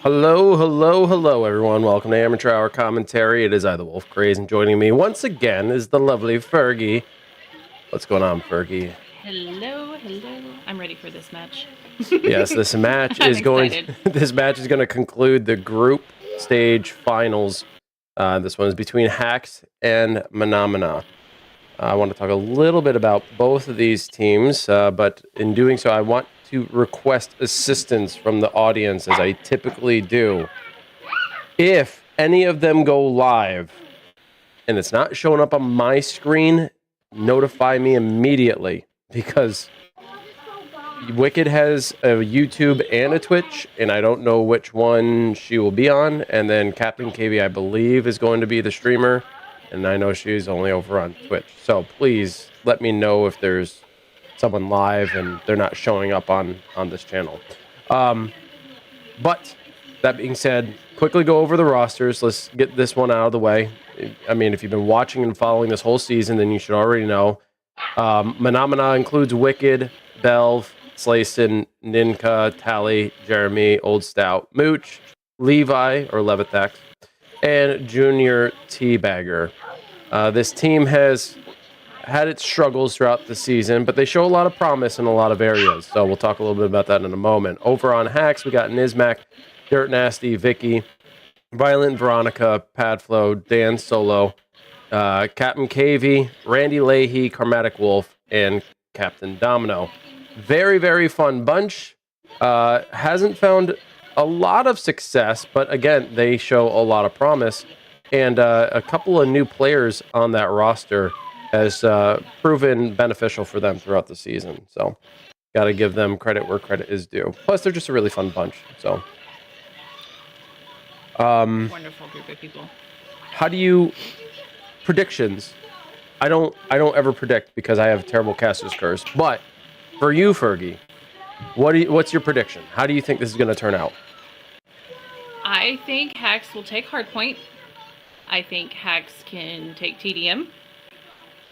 Hello, hello, hello, everyone. Welcome to Amateur Hour Commentary. It is I, the Wolf Craze, and joining me once again is the lovely Fergie. What's going on, Fergie? Hello. I'm ready for this match. Yes, this match is going to conclude the group stage finals. This one is between Haxx and Mahna. I want to talk a little bit about both of these teams, but in doing so, I want to request assistance from the audience, as I typically do. If any of them go live and it's not showing up on my screen, notify me immediately, because Wicked has a YouTube and a Twitch, and I don't know which one she will be on. And then Captain KB, I believe, is going to be the streamer, and I know she's only over on Twitch. So please let me know if there's someone live and they're not showing up on this channel. But that being said, quickly go over the rosters. Let's get this one out of the way. I mean, if you've been watching and following this whole season, then you should already know. Mahna includes Wicked, Belv, Slayson, Ninka, Tally, Jeremy, Old Stout, Mooch, Levi, or Levitex, and Junior Teabagger. This team has had its struggles throughout the season, but they show a lot of promise in a lot of areas. So we'll talk a little bit about that in a moment. Over on Haxx, we got Nizmac, Dirt Nasty, Vicky, Violent Veronica, Padflow, Dan Solo, Captain KV, Randy Leahy, Karmatic Wolf, and Captain Domino. Very, very fun bunch. Hasn't found a lot of success, but again, they show a lot of promise. And a couple of new players on that roster has proven beneficial for them throughout the season. So got to give them credit where credit is due. Plus, they're just a really fun bunch. So wonderful group of people. How do you predictions? I don't ever predict because I have a terrible caster's curse. But for you, Fergie, what's your prediction? How do you think this is going to turn out? I think Haxx will take Hardpoint. I think Haxx can take TDM.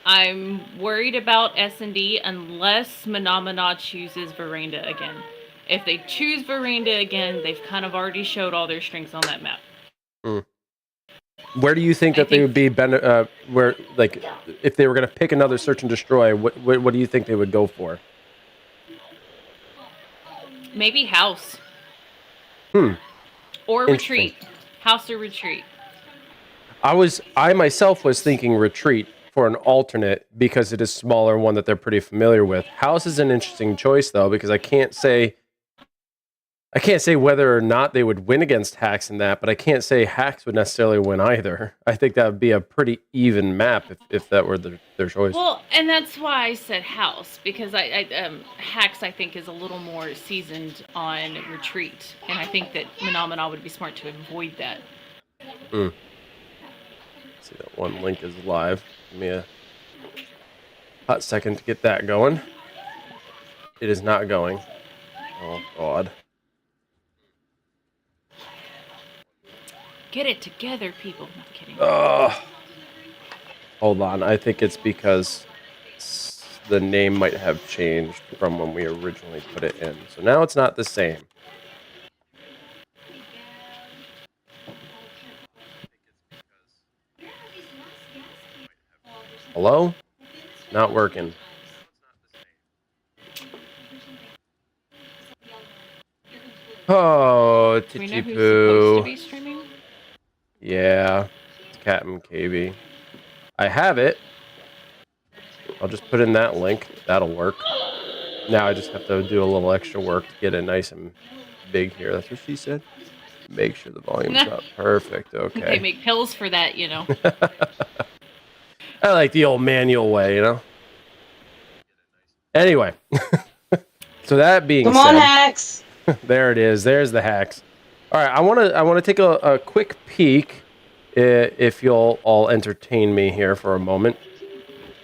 I'm worried about S&D unless Mahna chooses Veranda again. If they choose Veranda again, they've kind of already showed all their strengths on that map. Where do you think they would be? Where, like, if they were going to pick another search and destroy, what do you think they would go for? Maybe House. Or Retreat. House or Retreat. I myself was thinking Retreat for an alternate because it is smaller, one that they're pretty familiar with. House is an interesting choice though, because I can't say whether or not they would win against Haxx in that, but I can't say Haxx would necessarily win either. I think that would be a pretty even map if that were their choice. Well, and that's why I said House, because Haxx I think is a little more seasoned on Retreat, and I think that Mahna would be smart to avoid that. See, that one link is live. Give me a hot second to get that going. It is not going. Oh, God. Get it together, people. Not kidding. Hold on. I think it's because the name might have changed from when we originally put it in. So now it's not the same. Hello? Not working. Oh, We know who's supposed to be Titty-poo. streaming? Yeah, it's Captain KB. I have it. I'll just put in that link. That'll work. Now I just have to do a little extra work to get it nice and big here. That's what she said. Make sure the volume's up. Perfect. Okay. They make pills for that, you know. I like the old manual way, you know? Anyway. So that being Come said. on, Haxx. There it is. There's the Haxx. All right, I want to take a quick peek, if you'll all entertain me here for a moment.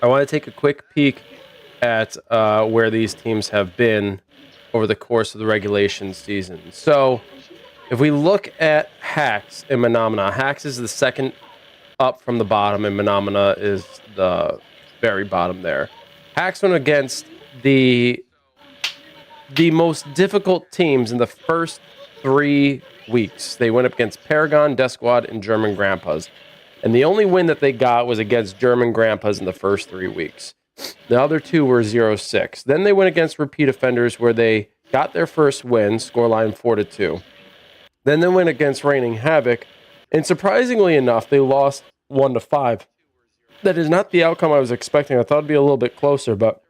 I want to take a quick peek at where these teams have been over the course of the regulation season. So if we look at Haxx and Mahna, Haxx is the second up from the bottom, and Mahna is the very bottom there. Haxx went against the most difficult teams in the first 3 weeks. They went up against Paragon, Death Squad, and German Grandpas. And the only win that they got was against German Grandpas in the first 3 weeks. The other two were 0-6. Then they went against repeat offenders where they got their first win, scoreline 4-2. Then they went against Reigning Havoc, and surprisingly enough, they lost 1-5. That is not the outcome I was expecting. I thought it'd be a little bit closer, but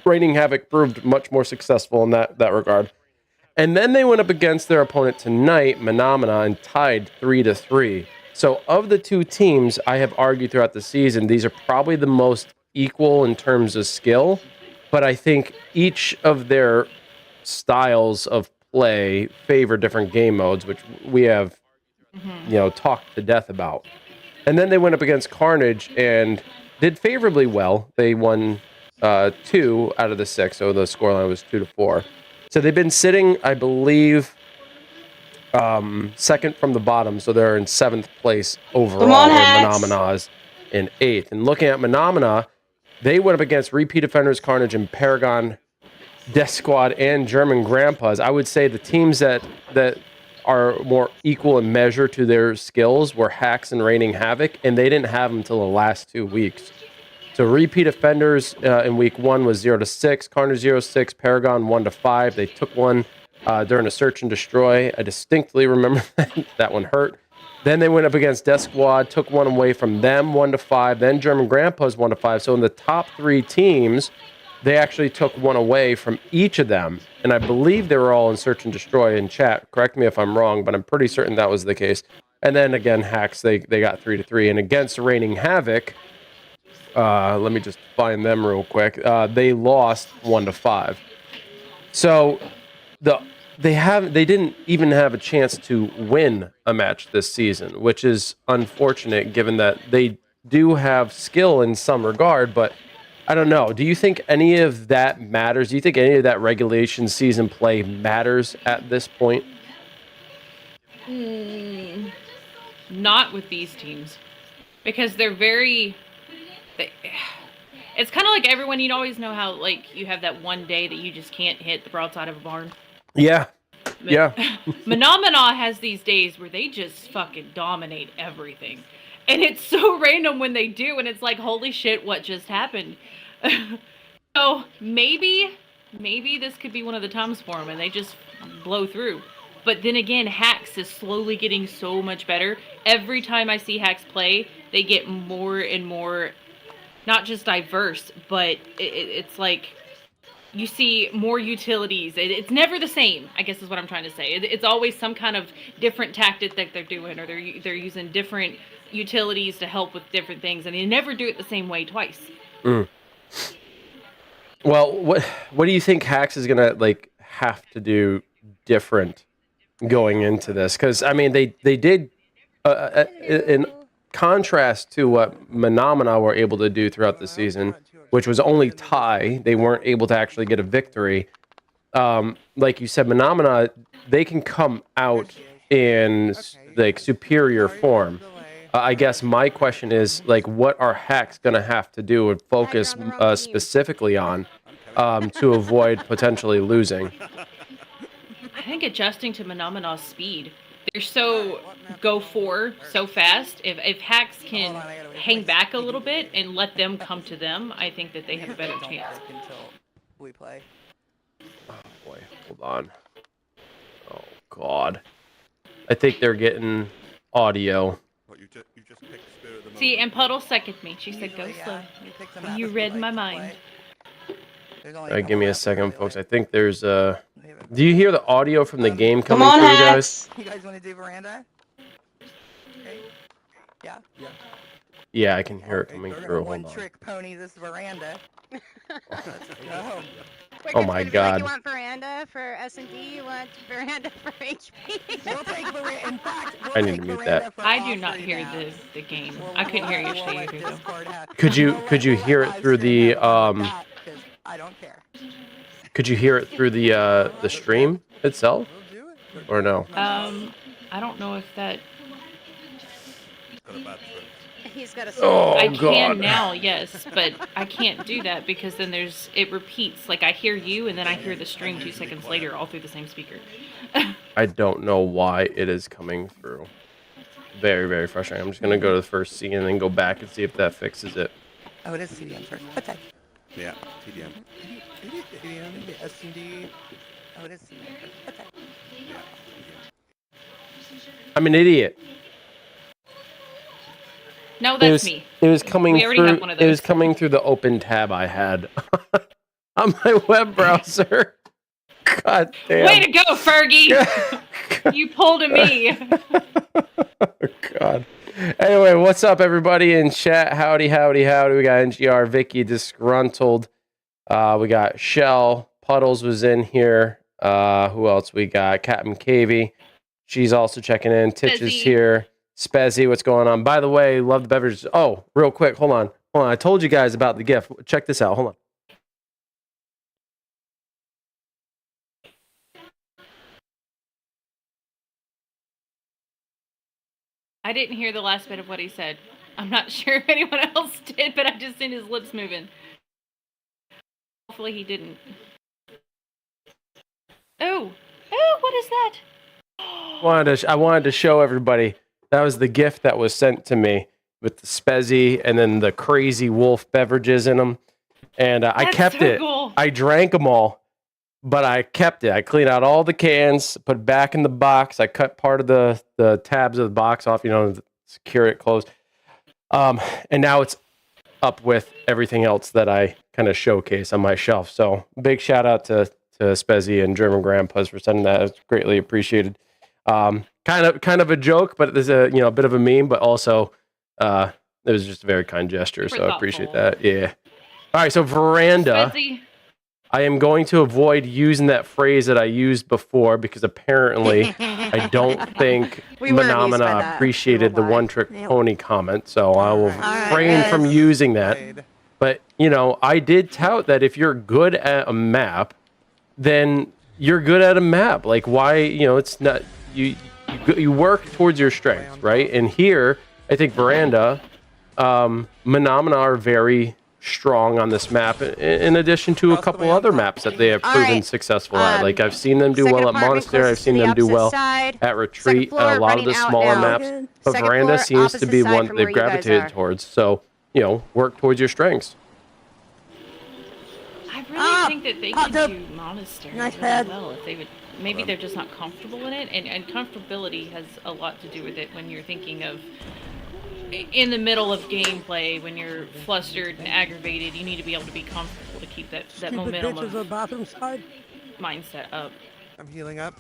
Reigning Havoc proved much more successful in that regard. And then they went up against their opponent tonight, Mahna, and tied 3-3. So of the two teams, I have argued throughout the season, these are probably the most equal in terms of skill, but I think each of their styles of play favor different game modes, which we have, talked to death about. And then they went up against Carnage and did favorably well. They won 2 out of the 6, so the scoreline was 2-4. So they've been sitting, I believe, second from the bottom, so they're in 7th place overall, where Mahna is in 8th. And looking at Mahna, they went up against repeat offenders, Carnage, and Paragon, Death Squad, and German Grandpas. I would say the teams that are more equal in measure to their skills were Haxx and Reigning Havoc, and they didn't have them until the last 2 weeks. So repeat offenders in week 1 was 0-6, Carnage 0-6, Paragon 1-5. They took one during a search and destroy. I distinctly remember that one hurt. Then they went up against Death Squad, took one away from them 1-5. Then German Grandpas 1-5. So in the top 3 teams, they actually took one away from each of them. And I believe they were all in search and destroy in chat. Correct me if I'm wrong, but I'm pretty certain that was the case. And then again, Haxx, they got 3-3. And against Reigning Havoc, let me just find them real quick. They lost 1-5. So they didn't even have a chance to win a match this season, which is unfortunate given that they do have skill in some regard, but I don't know. Do you think any of that matters? Do you think any of that regulation season play matters at this point? Not with these teams, because they're very. It's kind of like everyone. You always know how you have that one day that you just can't hit the broadside of a barn. Yeah. Yeah. Mahna has these days where they just fucking dominate everything. And it's so random when they do, and it's like, holy shit, what just happened? So maybe this could be one of the times for them, and they just blow through. But then again, Haxx is slowly getting so much better. Every time I see Haxx play, they get more and more, not just diverse, but it's like you see more utilities. It's never the same, I guess is what I'm trying to say. It's always some kind of different tactic that they're doing, or they're using different utilities to help with different things, and they never do it the same way twice. Well, what do you think Haxx is gonna have to do different going into this? Because I mean, they did in contrast to what Mahna were able to do throughout the season, which was only tie. They weren't able to actually get a victory. Like you said, Mahna, they can come out in superior form. I guess my question is, what are Haxx going to have to do and focus specifically on to avoid potentially losing? I think adjusting to Mahna's speed. They're so go for so fast. If Haxx can hang back a little bit and let them come to them, I think that they have a better chance. Until we play. Oh boy, hold on. Oh God, I think they're getting audio. See, and Puddle seconded me. She said, "Go slow." You read my mind. Give me a second, folks. I think there's do you hear the audio from the game coming through, guys? You guys want to do veranda? Okay. Yeah. Yeah, I can hear it coming through. One trick pony this veranda. Let's go. Oh my God. You want veranda for S&D? You want veranda for HP? We'll take veranda. In fact, I need to mute that. I do not hear the game. I couldn't hear yesterday either, though. Could you hear it through the I don't care. Could you hear it through the stream itself, or no? I don't know if that. He's got a Oh, I God. can now, yes, but I can't do that because then it repeats. Like I hear you and then I hear the stream 2 seconds later all through the same speaker. I don't know why it is coming through. Very, very frustrating. I'm just going to go to the first scene and then go back and see if that fixes it. Oh, it is TDM first. What's that? Yeah, TDM. It is TDM. S&D. Oh, it is TDM first. What's that? Yeah, TDM. I'm an idiot. No, that's me. It was coming We already through. have one of It was those. coming through the open tab I had on my web browser. God damn. Way to go, Fergie! You pulled a me. God. Anyway, what's up, everybody in chat? Howdy, howdy, howdy. We got NGR, Vicky, Disgruntled. We got Shell. Puddles was in here. Who else we got? Captain Cavey. She's also checking in. Titch is Spezzy. here. Spezzy, what's going on? By the way, love the beverages. Oh, real quick, hold on. I told you guys about the gift. Check this out. Hold on. I didn't hear the last bit of what he said. I'm not sure if anyone else did, but I just seen his lips moving. Hopefully he didn't. Oh, what is that? I wanted to show everybody that was the gift that was sent to me with the Spezzy and then the crazy wolf beverages in them. And I That's kept so it. cool. I drank them all, but I kept it. I cleaned out all the cans, put it back in the box. I cut part of the tabs of the box off, secure it closed. And now it's up with everything else that I kind of showcase on my shelf. So big shout out to Spezzy and German Grandpas for sending that. It's greatly appreciated. Kind of a joke, but there's a bit of a meme, but also it was just a very kind gesture. Super So I appreciate thoughtful. that. Yeah. All right. So veranda. Spezzy. I am going to avoid using that phrase that I used before because apparently I don't think We were amused by Phenomena that. appreciated the Why? one-trick pony comment, so I will Alright, refrain from guys. using that. Played. But, I did tout that if you're good at a map, then you're good at a map. Like, why, it's not, you work towards your strengths, right? And here, I think Veranda, Phenomena are very strong on this map, in addition to a couple other maps that they have All proven right. successful at. Like, I've seen them do Second well at apartment Monastery, I've closest seen to the them do opposite well side. at Retreat, floor, a lot of the running out smaller now. maps. But Second Veranda floor, seems to opposite be side one from they've where you guys gravitated are. towards. So, work towards your strengths. I really think that they hot can tub. do monastery Nice really pad. well if they would. Maybe they're just not comfortable in it, and comfortability has a lot to do with it when you're thinking of in the middle of gameplay when you're flustered and aggravated. You need to be able to be comfortable to keep that momentum of bathroom side. mindset up. I'm healing up.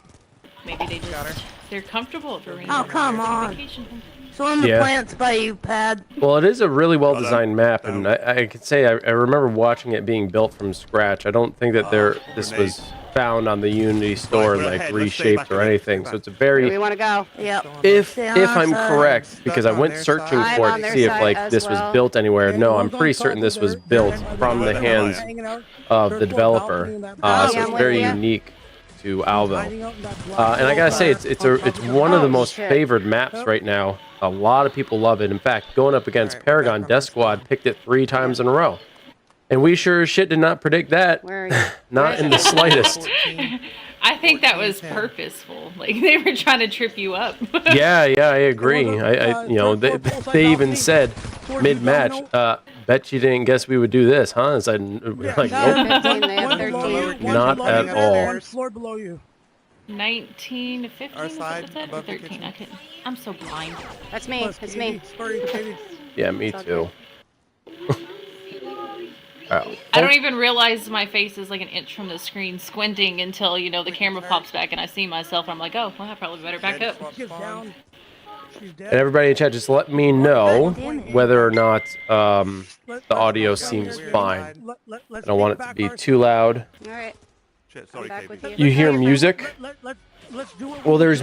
Maybe they Got her. they're comfortable for Oh, come on. vacation. Swim the Yeah. plants by you, pad. Well, it is a really well-designed map, Down. and I can say I remember watching it being built from scratch. I don't think that this grenade. was found on the Unity store and we're like ahead. Let's stay reshaped back or in it. anything. So it's a Where do we very, want to go? Yep. if Stay on I'm our correct, side. because I Stuck on went their searching side. for I'm it on to their see if side like as this was well. built anywhere. Yeah, No, the I'm ones on pretty top certain of this there, was they're built in from the Right hands behind. hanging out. of First the floor developer. balcony in that So yeah, it's I'm very with ya. unique to hiding Alvo. out in that black And I gotta say, wall it's on top of the one of the Oh, most shit. favored maps right now. A lot of people love it. In fact, going up against Alright, Paragon, back Death on Squad first picked it 3 times in a row, and we sure as shit did not predict that. Where are you? Not in the slightest. 14. I think that was 14, 10. purposeful. Like they were trying to trip you up. Yeah, I agree. It was They, third floor they even balcony said towards mid-match, the domino. bet you didn't guess we would do this, huh? It's like, like No, nope. 15, they have One below 13. you, one Not below at you, all. One floor below you. 19 to 15. Our Is side, that what above the 13? kitchen. I couldn't. I'm so blind. That's me. Plus It's Katie, me. sorry, Katie. Yeah, me It's all too. Oh. I don't even realize my face is like an inch from the screen, squinting until the camera pops back and I see myself. I'm like, oh, well, I probably better back up. She's down. She's And dead. everybody in chat, just let me know whether or not the audio let's- seems let's- fine. Let's I don't want it to be too loud. All right. Shit, I'm sorry, back with KB. you. You hear music? Let's do it. Well, there's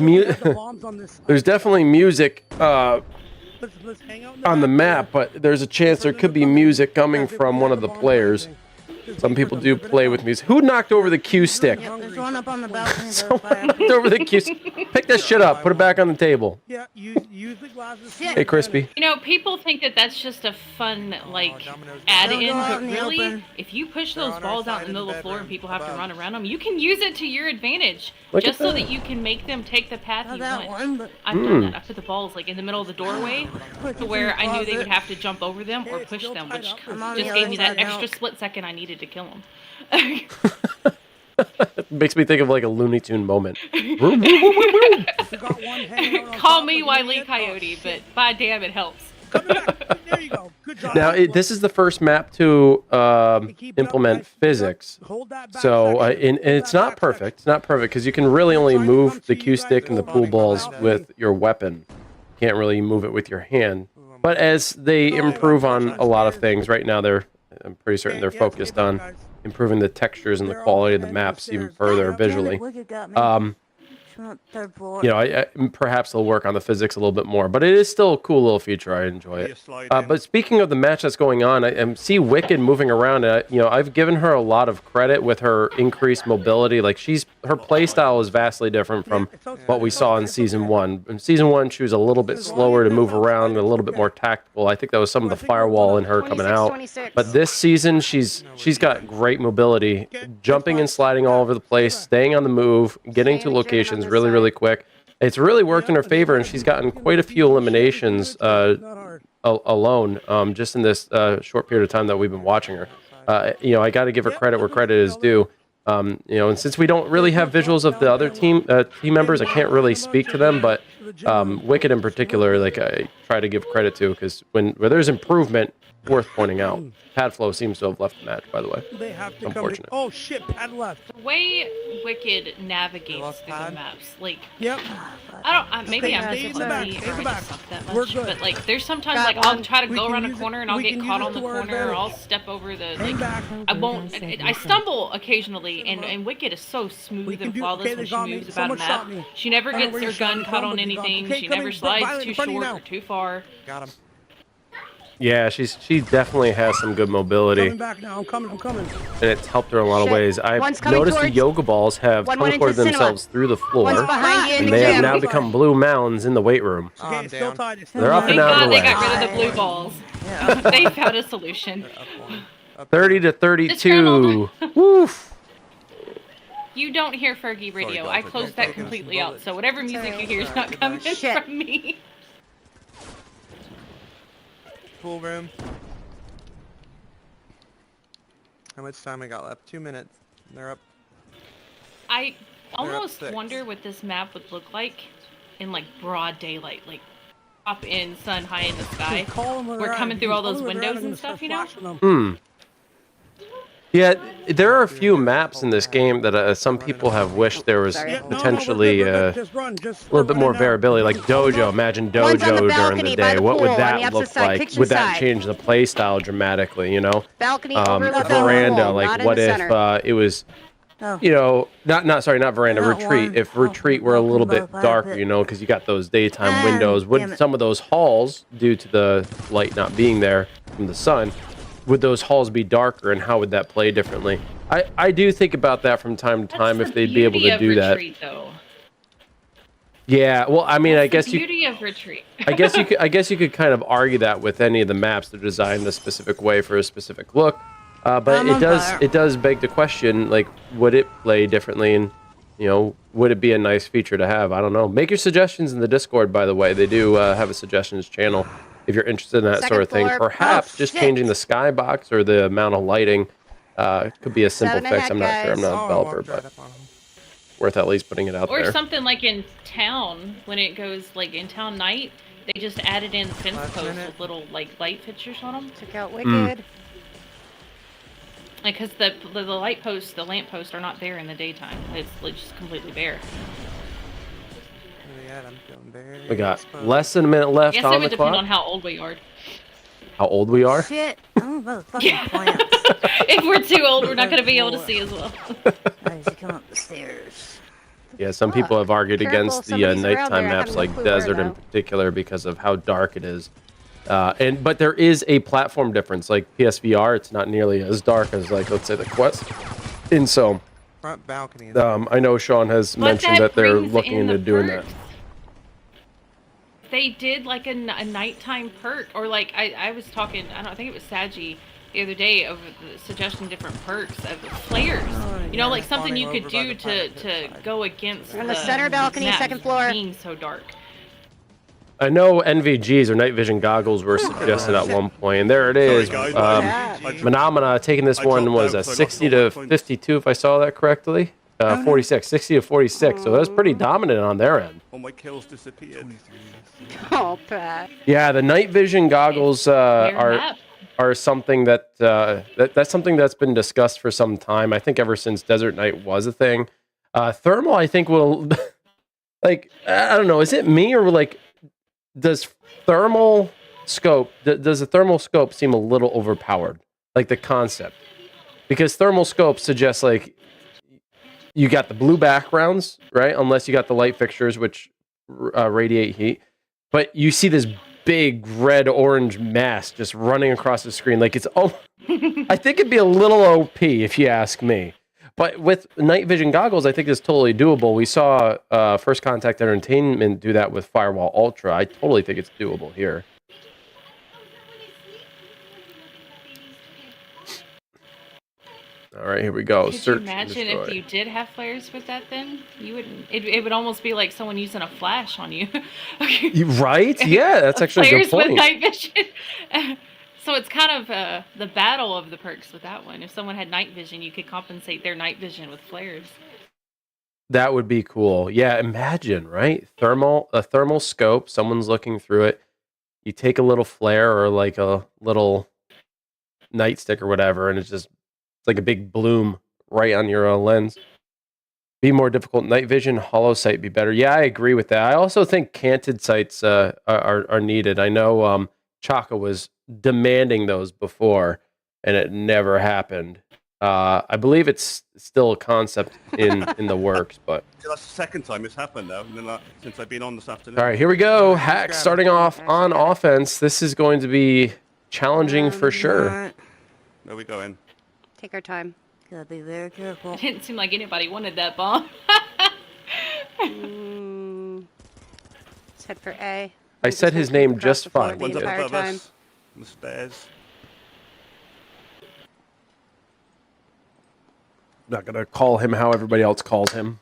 there's definitely music Let's hang out in on the back map, but there's a chance there could be music coming from one of the players. Some people do play with music. Who knocked over the cue stick? Yep, there's one up on the balcony. Someone knocked over the cue stick. Pick that shit up. Put it back on the table. Yeah, use the glasses. Hey, Crispy. You know, people think that that's just a fun, like, Domino's add-in, Don't go out but in the really, open. if you push They're those on our balls out side in the in the middle of the floor and bedroom people have to above. run around them, you can use it to your advantage. Look just at so that. that you can make them take the path Not you that want. one, but I've done that. I put the balls, like, in the middle of the doorway put to it where in the I knew they would closet. have to jump over them or Hey, it's push still them, tied which up. I'm on just the gave other me that side extra now. split second I needed to kill them. It makes me think of like a Looney Tune moment. We got one hanging out on Call top me of Wile E. idiot. Coyote, Oh, but shit. by damn, it helps. Coming back. There you go. Good job. Now, this is the first map to Keep it up, implement guys. Keep it up. physics. Hold that back So, section. and Hold it's that not back perfect. section. It's not perfect because you can really only trying to move come the to cue you stick guys and the over pool the balls balcony. with your weapon. You can't really move it with your hand. But as they improve on a lot of things, right now I'm pretty certain they're Yeah, focused stay back, on guys. improving the textures and the They're all quality of the at the end of the maps even stairs. further Damn it, visually. Wicked got me. Um, She's on the third floor. you know, I perhaps they'll work on the physics a little bit more, but it is still a cool little feature. I enjoy You it. slide in. But speaking of the match that's going on, I see Wicked moving around. You know, I've given her a lot of credit with her increased mobility. Like her play style is vastly different from what we saw in season one. In season one, she was a little bit slower to move around, a little bit more tactical. I think that was some of the firewall in her coming out. 26. But this season, she's got great mobility, jumping and sliding all over the place, staying on the move, getting to locations really, really quick. It's really worked in her favor, and she's gotten quite a few eliminations alone just in this short period of time that we've been watching her. You know, I got to give her credit where credit is due. You know, and since we don't really have visuals of the other team members, I can't really speak to them, but Wicked in particular, like I try to give credit to, because where there's improvement, worth pointing out. Pad flow seems to have left the match, by the way. They have to come. Unfortunate. Oh shit! Pad left. The way Wicked navigates lost through the pad? maps, like, Yep. I don't. Maybe Stay- I'm stay just in the back, lazy stay or in I the just back. suck that We're much. good. But like, there's sometimes Got like I'll one. try to We go can around a use it- corner and I'll we get can use caught it on the to our corner, or I'll advantage. step over the Hang like. back. I won't. I stumble occasionally, and Wicked is so We smooth can and do- flawless okay, when they she got me. moves about a Someone map. shot me. She never I don't know gets where her you shot gun me caught from, on but you got me. anything. Okay, She coming never from slides behind- too in front of you short now. or too far. Got him. Yeah, she definitely has some good mobility, Coming back now. I'm coming. and it's helped her in a lot of Shit. ways. I've One's coming noticed the towards- yoga balls have one went into teleported cinema. themselves through the floor, One's behind you in and the they have gym. now become blue mounds in the weight room. Oh, Okay, I'm it's still down. tied. It's They're up Thank and out of God the they way. got rid of the blue balls. Yeah. They found a solution. Up one. Up 30 to 32. Woof. You don't hear Fergie radio. Sorry, I guys, closed don't that take completely those out. So whatever music alright. you hear is not coming Shit. from me. Pool room. How much time I got left? 2 minutes. They're up. I up almost 6. wonder what this map would look like in like broad daylight, like up in sun high in the sky. We're coming through all those windows and stuff, you know? Yeah, there are a few maps in this game that some people have wished there was Sorry. potentially a little bit more variability, like Dojo. Imagine One's on Dojo the during balcony the by day. the What pool would on that the opposite look side, like? kitchen Would that side. change the play style dramatically, you know? Balcony overlook Veranda, wall, like not in what the if center. it was, Oh. you know, not veranda, Not retreat. one. If retreat were a little bit Both darker, of it. you know, because you got those daytime Ah, windows. damn Would it. some of those halls, due to the light not being there from the sun, would those halls be darker, and how would that play differently? I do think about that from time to time, That's if the they'd be able beauty to of do that. retreat, though. Yeah, well, I mean, I guess the you beauty of retreat. I guess you could kind of argue that with any of the maps. They're designed a specific way for a specific look, but I'm on fire. it does beg the question, like, would it play differently, and you know, would it be a nice feature to have? I don't know. Make your suggestions in the Discord, by the way. They do have a suggestions channel if you're interested in that Second sort of thing. floor. Perhaps Oh, just shit. changing the skybox or the amount of lighting could be a simple 7 fix. ahead, I'm not sure. I'm guys. not a Oh, I developer, walked right but up on him. worth at least putting it out Or there. something like in town, when it goes like in town night, they just added in fence Last posts minute. with little like light fixtures on them. Took out Wicked. Like, cause the light posts, the lamp posts are not there in the daytime. It's like just completely bare. Where they at? I'm feeling very We got exposed. less than a minute I left guess it on would the depend clock. on how old we are. How old we are? Shit. Oh, motherfucking Yeah. plants. If we're too old, we're not gonna be able to see as well. Guys, you come up the stairs. Yeah, some people have argued Careful, against the somebody's around nighttime there. I maps have no like clue where, Desert in though. particular because of how dark it is. But there is a platform difference. Like PSVR, it's not nearly as dark as, like, let's say the Quest. And so front balcony. I know Sean has mentioned that they're brings looking in into the doing that. perks. They did like a nighttime perk, or like I was talking, I think it was Saji the other day of suggesting different perks of flares. You know, like something you could do to go against On the center balcony, map second floor. being so dark. I know NVGs or night vision goggles were suggested at one point, and there it is. Sorry, guys. Mahna taking this one was a 60 to 52, if I saw that correctly. 46, 60 to 46. So that was pretty dominant on their end. All my kills disappeared. Oh, Pat. Yeah, the night vision goggles are something that's something that's been discussed for some time. I think ever since Desert Night was a thing. Thermal, I think will like I don't know. Is it me or like does the thermal scope seem a little overpowered? Like the concept, because thermal scope suggests like you got the blue backgrounds, right? Unless you got the light fixtures, which radiate heat. But you see this big red-orange mass just running across the screen. Like it's, I think it'd be a little OP if you ask me. But with night vision goggles, I think it's totally doable. We saw First Contact Entertainment do that with Firewall Ultra. I totally think it's doable here. All right, here we go. Could Search you imagine and if you did have flares with that? Then you wouldn't. It would almost be like someone using a flash on you. Right? Yeah, that's actually a good Flares point. with night vision. So it's kind of the battle of the perks with that one. If someone had night vision, you could compensate their night vision with flares. That would be cool. Yeah, imagine, right? A thermal scope, someone's looking through it. You take a little flare or like a little nightstick or whatever, and it's like a big bloom right on your lens. Be more difficult. Night vision, hollow sight be better. Yeah, I agree with that. I also think canted sights are needed. I know Chaka was demanding those before, and it never happened. I believe it's still a concept in the works, but That's the second time it's happened now, since I've been on this afternoon. all right, here we go. Haxx starting off on offense. This is going to be challenging for sure. Where we going? Take our time. Gotta be very careful. It didn't seem like anybody wanted that bomb. Let's head for A. I said his name just fine. One's up entire above time. us. On the stairs. Not gonna call him how everybody else calls him.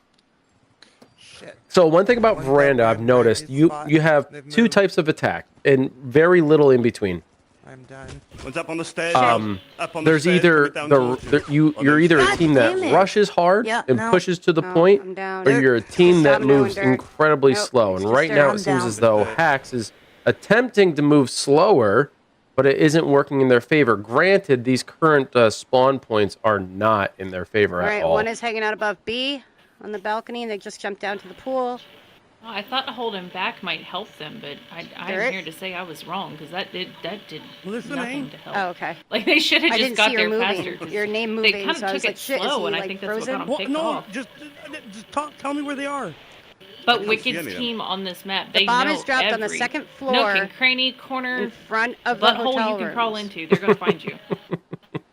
Shit. So one thing about One's Veranda, up I've in noticed Brady's you spot. have They've two moved. types of attack and very little in between. I'm done. One's up on the stairs. There's either coming down towards you. you're either a team that damn it. rushes hard Yeah, and no. pushes to the Oh, point, I'm down. or you're a team that Domino moves and Dirk. incredibly Nope, slow. And it's right just now Dirk. it seems I'm as down. though Haxx is attempting to move slower, but it isn't working in their favor. Granted, these current spawn points are not in their favor All at right, all. one is hanging out above B on the balcony, and they just jumped down to the pool. Oh, I thought holding back might help them, but I'm Dirk? here to say I was wrong because that did Listening. nothing to help. Oh, okay. Like they should have I just didn't got see your there moving. faster. 'cause Your name They moving, kind so of I was took like, it shit, is slow, he and I like think that's what frozen? got them Well, picked no, off. just tell me where they are. But can't see Wicked's any of them. team on this map, The they bomb know is dropped on the every second nook floor and cranny, corner, in front of the butthole hotel you can rooms. crawl into. They're gonna find you. Yeah, I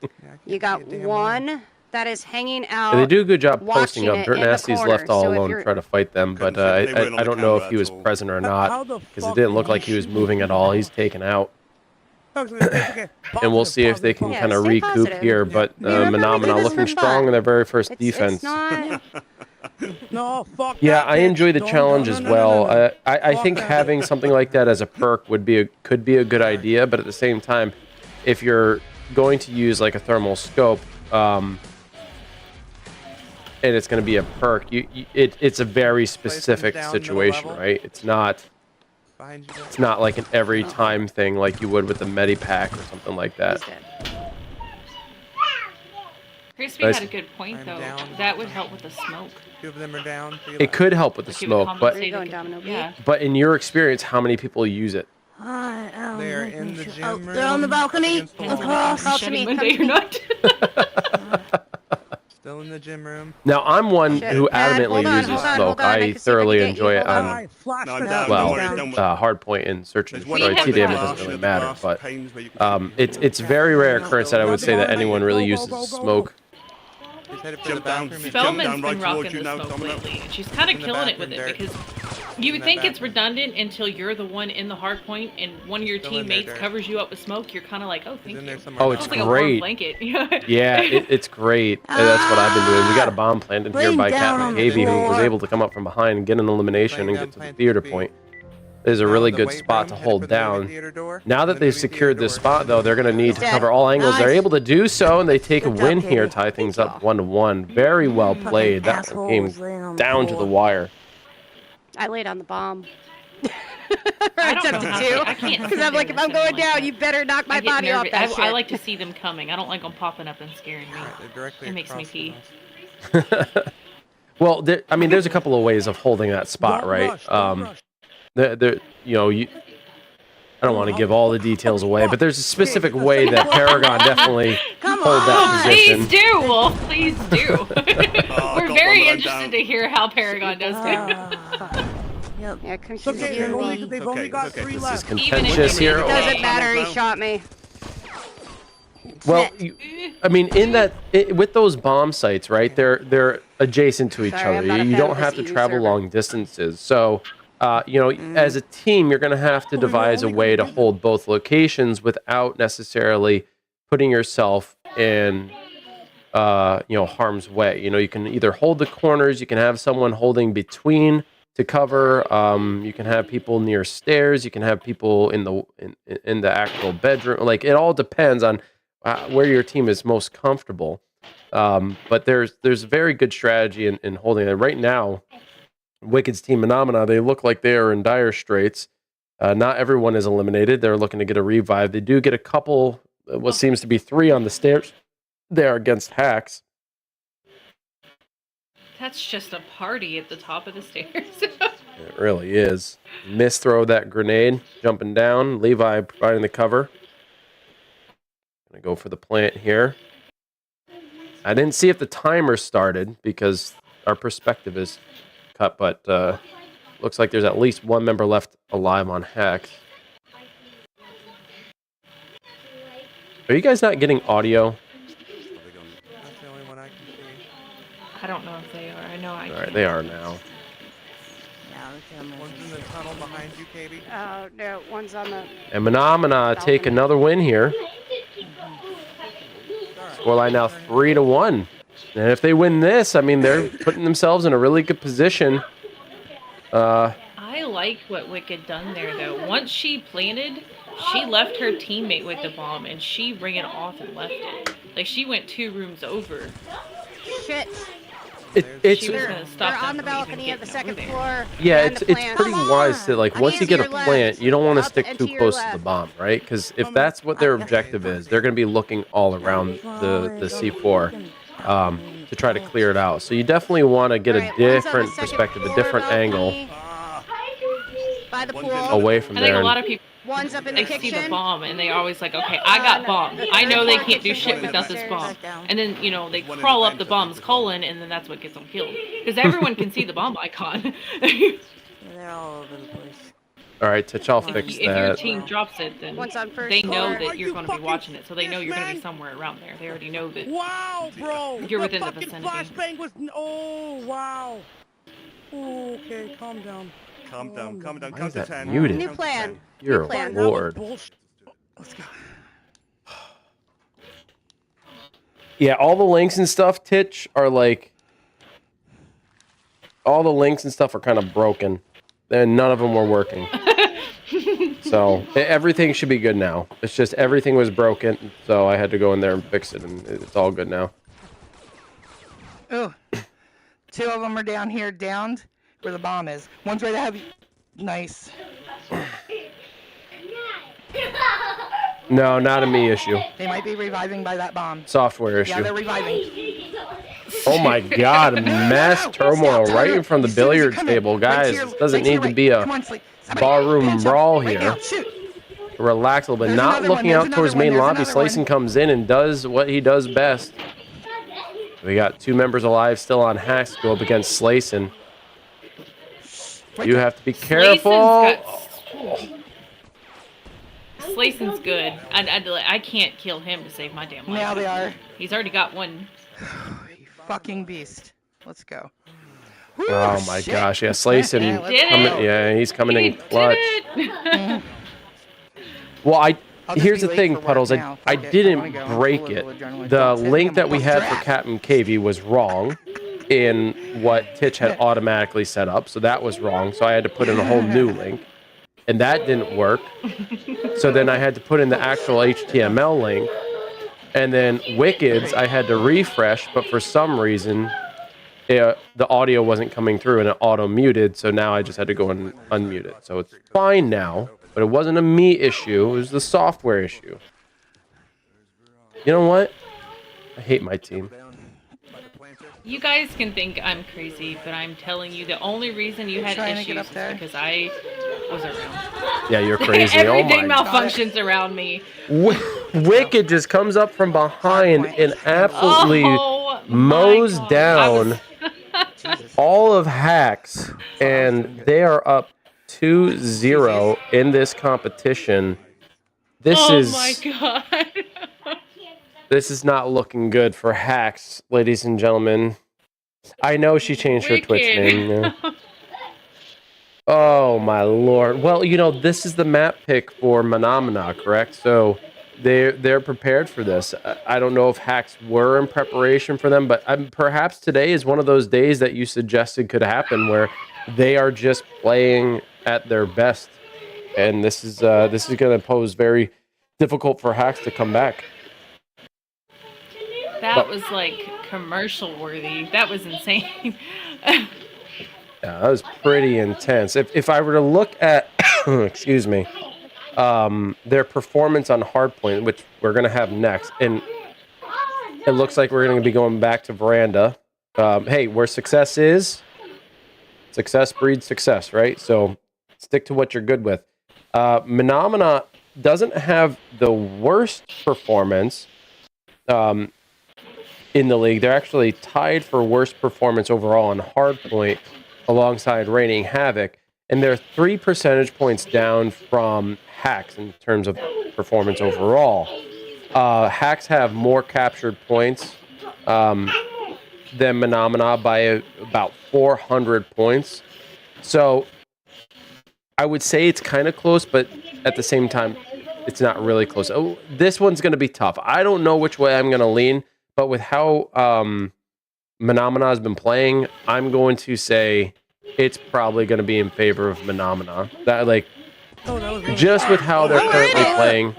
can't You see got a damn one that is hanging out. And they do a good job posting watching up. it Dirt in the Nasty's corner, left all so if alone to you're- try to fight them, but Couldn't see. They weren't on I the don't know if camera he at was all. present or How not, the because it fuck didn't look did like he was moving at all. He's taken out. Okay. And we'll see if they can Yeah, kind of stay recoup positive. here, but Remember, we Mahna did this looking for strong fun. in their very first defense. It's not. No, fuck Yeah, that, I bitch. enjoy the Don't- challenge no, as no, no, well. no, no. I Fuck think that. having something like that as a perk could be a good idea, but at the same time, if you're going to use like a thermal scope, and it's going to be a perk, it's a very specific down, middle situation, level. right? It's not Behind you. it's not like an every time thing like you would with the Medipack or something like that. He's dead. Crispy Nice. had a good point I'm though. down. That would help with the smoke. Two of them are down. Three It left. could help with the Like, it would smoke, but compensate Where you against- going, Domino B? Yeah. but in your experience, how many people use it? They're in the gym room. They're on the balcony. against the Depends wall. on Call if I'm to me, shedding come Monday to or me. not. Still in the gym room. Now, I'm one Shit. who Dad, adamantly hold on, uses hold on, smoke. hold on. I I can see if I thoroughly can get enjoy you. it Hold on Alright, flash No, the I'm hell down. well, Don't worry, don't worry. hard point in search and There's one destroy. behind the TDM, it glass, doesn't really the matter, glass but panes where you can see it's very rare occurrence that I would say that anyone really uses Go, go, go, go, smoke. He's headed for Jump the down. bathroom. He's jumped Spellman's down been right towards rocking you the now, smoke Domino. lately, and she's kind In of the killing it bathroom, with it Derek. because In you that would think it's bathroom. redundant until you're the one in the hard point and one of your Still in there, teammates Derek. covers you up with smoke. You're kind of like, oh, He's thank in you. there somewhere. Oh, now. it's It's like a warm great. blanket. Yeah, it's great. And that's what I've been doing. We got a bomb planted here Laying by down Captain on the Havey, who was floor. able to come up from behind and get an elimination and Laying get to down the planted theater feet. point. It is a Now really in the good weight spot room, to headed hold for the movie down. theater door. Now that The they've movie secured theater this door. spot, though, they're going to need to Dead. cover all angles. They're Nice. able to do so, and they take a Good job, win here, Katie. tie things up 1-1. Very well played. That Asshole game was laying on the down to the floor. wire. I laid on the bomb. I don't know how to. I can't. Because I'm like, if I'm going down, you better knock my I get body off nervous. that shit. I like to see them coming. I don't like them popping up and scaring me. Right, they're directly It makes me across pee. from us. Well, I mean, there's a couple of ways of holding that spot, Don't right? rush, don't rush. I don't want to give all the details away, but there's a specific Okay, way that come Paragon definitely Come hold that Oh, position. please do, Wolf. Please do. Oh, We're got very one interested down. to hear how Paragon does it. Yep. Yeah, come It's okay. shoot They've me. only Okay, got okay. 3 This is left. Contentious Even here. if Doesn't Oh. matter, he Down. shot me. Well, I mean, with those bomb sites, right? They're adjacent to each Sorry, I'm other. not a You fan don't of have this to EU travel server. long distances. So, as a team, you're going to have to Well, you're devise a only way to gonna do hold both locations without necessarily putting yourself in, harm's way. You can either hold the corners, you can have someone holding between to cover. You can have people near stairs. You can have people in the actual bedroom. Like, it all depends on where your team is most comfortable. But there's very good strategy in holding it. Right now, Wicked's team Phenomena, they look like they are in dire straits. Not everyone is eliminated. They're looking to get a revive. They do get a couple, what seems to be 3 on the stairs there against Haxx. That's just a party at the top of the stairs. It really is. Misthrow that grenade, jumping down. Levi providing the cover. Gonna go for the plant here. I didn't see if the timer started because our perspective is cut, but looks like there's at least one member left alive on Haxx. Are you guys not getting audio? That's the only one I can see. I don't know if they are. I know I All can't. right, they are now. One's in the tunnel behind you, KB. Oh, no, one's on the... And Phenomena take another win here. Scoreline now 3-1. And if they win this, I mean, they're putting themselves in a really good position. I like what Wicked done there, though. Once she planted, she left her teammate with the bomb, and she ran off and left it. Like, she went 2 rooms over. Shit. It's She was gonna stop They're them on the from even balcony at the getting over second there. floor. Yeah, behind it's the it's plant. pretty wise to, like, once you get a your left. plant, you don't want to Up stick and too to your close to the left. bomb, right? Because if that's what their objective is, they're going to be looking all around the C4 to try to clear it out. So you definitely want to get Alright, a one's on the different second perspective, a floor different angle balcony, Ah, By the One's pool. in the- away from I think there. a lot of people, One's up in the they see the kitchen. bomb, and they always like, okay, I got no. bomb. The I know third they floor can't do kitchen, shit one's without this upstairs. bomb. And then, they One in crawl the up the vent, I think, bomb's as well. colon, and then that's what gets them killed. Because everyone can see the bomb icon. They're all over the place. All right, Titch, I'll If fix your that. team drops it, then One's on first they know floor. that Are you're you going to be fucking watching it, so they know you're going to be serious, man? somewhere around there. They already know that. Wow, bro. You're the within the fucking vicinity. flashbang was... Oh, wow. Oh, okay, calm down. calm down, calm down. Why Count is to that 10. muted? New Count to plan. 10. You're plan. a That was lord. bullshit. Let's go. Yeah, all the links and stuff, Titch, are like... All the links and stuff are kind of broken. And none of them were working. So everything should be good now. It's just everything was broken, so I had to go in there and fix it, and it's all good now. Oh, 2 of them are down here, downed, where the bomb is. One's right ahead of you. Nice. No, not a me issue. They might be reviving by that bomb. Software Yeah, they're issue. reviving. Oh my god, mass turmoil right in front of the billiards table. Guys, this doesn't need to be a barroom brawl here. Relax a little bit. There's Not another one, looking there's out towards another main one, lobby. there's another Slayson one. comes in and does what he does best. We got 2 members alive still on Haxx to go up against Slayson. You have to be careful. Slayson's good. I can't kill him to save my damn life. Now they are. He's already got one. fucking beast. Let's go. Oh my gosh, yeah, Slayson. Yeah, let's go. Yeah, he's coming in clutch. Did Well, I'll just here's be the late thing, for work Puddles. now. I Fuck it. I didn't wanna go. break Full it. of adrenaline. The Don't hit link him. that we Don't had for draft. Captain KV was wrong in what Titch had automatically set up, so that was wrong. So I had to put in a whole new link, and that didn't work. So then I had to put in the actual HTML link, and then Wicked's I had to refresh, but for some reason the audio wasn't coming through and it auto muted, so now I just had to go and unmute it. So it's fine now, but it wasn't a me issue, it was the software issue. You know what? I hate my team. You guys can think I'm crazy, but I'm telling you, the only reason you had trying to issues get up is there. because I was around. Yeah, you're crazy. Oh Everything my malfunctions around me. Wicked just comes up from behind and absolutely Oh my mows God. down all of Haxx, and they are up 2-0 in this competition. This is my God. this is not looking good for Haxx, ladies and gentlemen. I know she changed her Twitch Wicked. name. Yeah. Oh my lord. Well, you know, this is the map pick for Mahna, correct? So they're prepared for this. I don't know if Haxx were in preparation for them, but perhaps today is one of those days that you suggested could happen where they are just playing at their best, and this is going to pose very difficult for Haxx to come back. That was like commercial worthy. That was insane. Yeah, that was pretty intense. If I were to look at, excuse me, their performance on Hardpoint, which we're going to have next, and it looks like we're going to be going back to Veranda. Hey, where success is, success breeds success, right? So stick to what you're good with. Mahna doesn't have the worst performance in the league. They're actually tied for worst performance overall on Hardpoint alongside Reigning Havoc, and they're 3 percentage points down from Haxx in terms of performance overall. Haxx have more captured points than Mahna by about 400 points. So I would say it's kind of close, but at the same time, it's not really close. Oh, this one's going to be tough. I don't know which way I'm going to lean, but with how Mahna has been playing, I'm going to say it's probably going to be in favor of Mahna. That, like, just with how they're currently playing,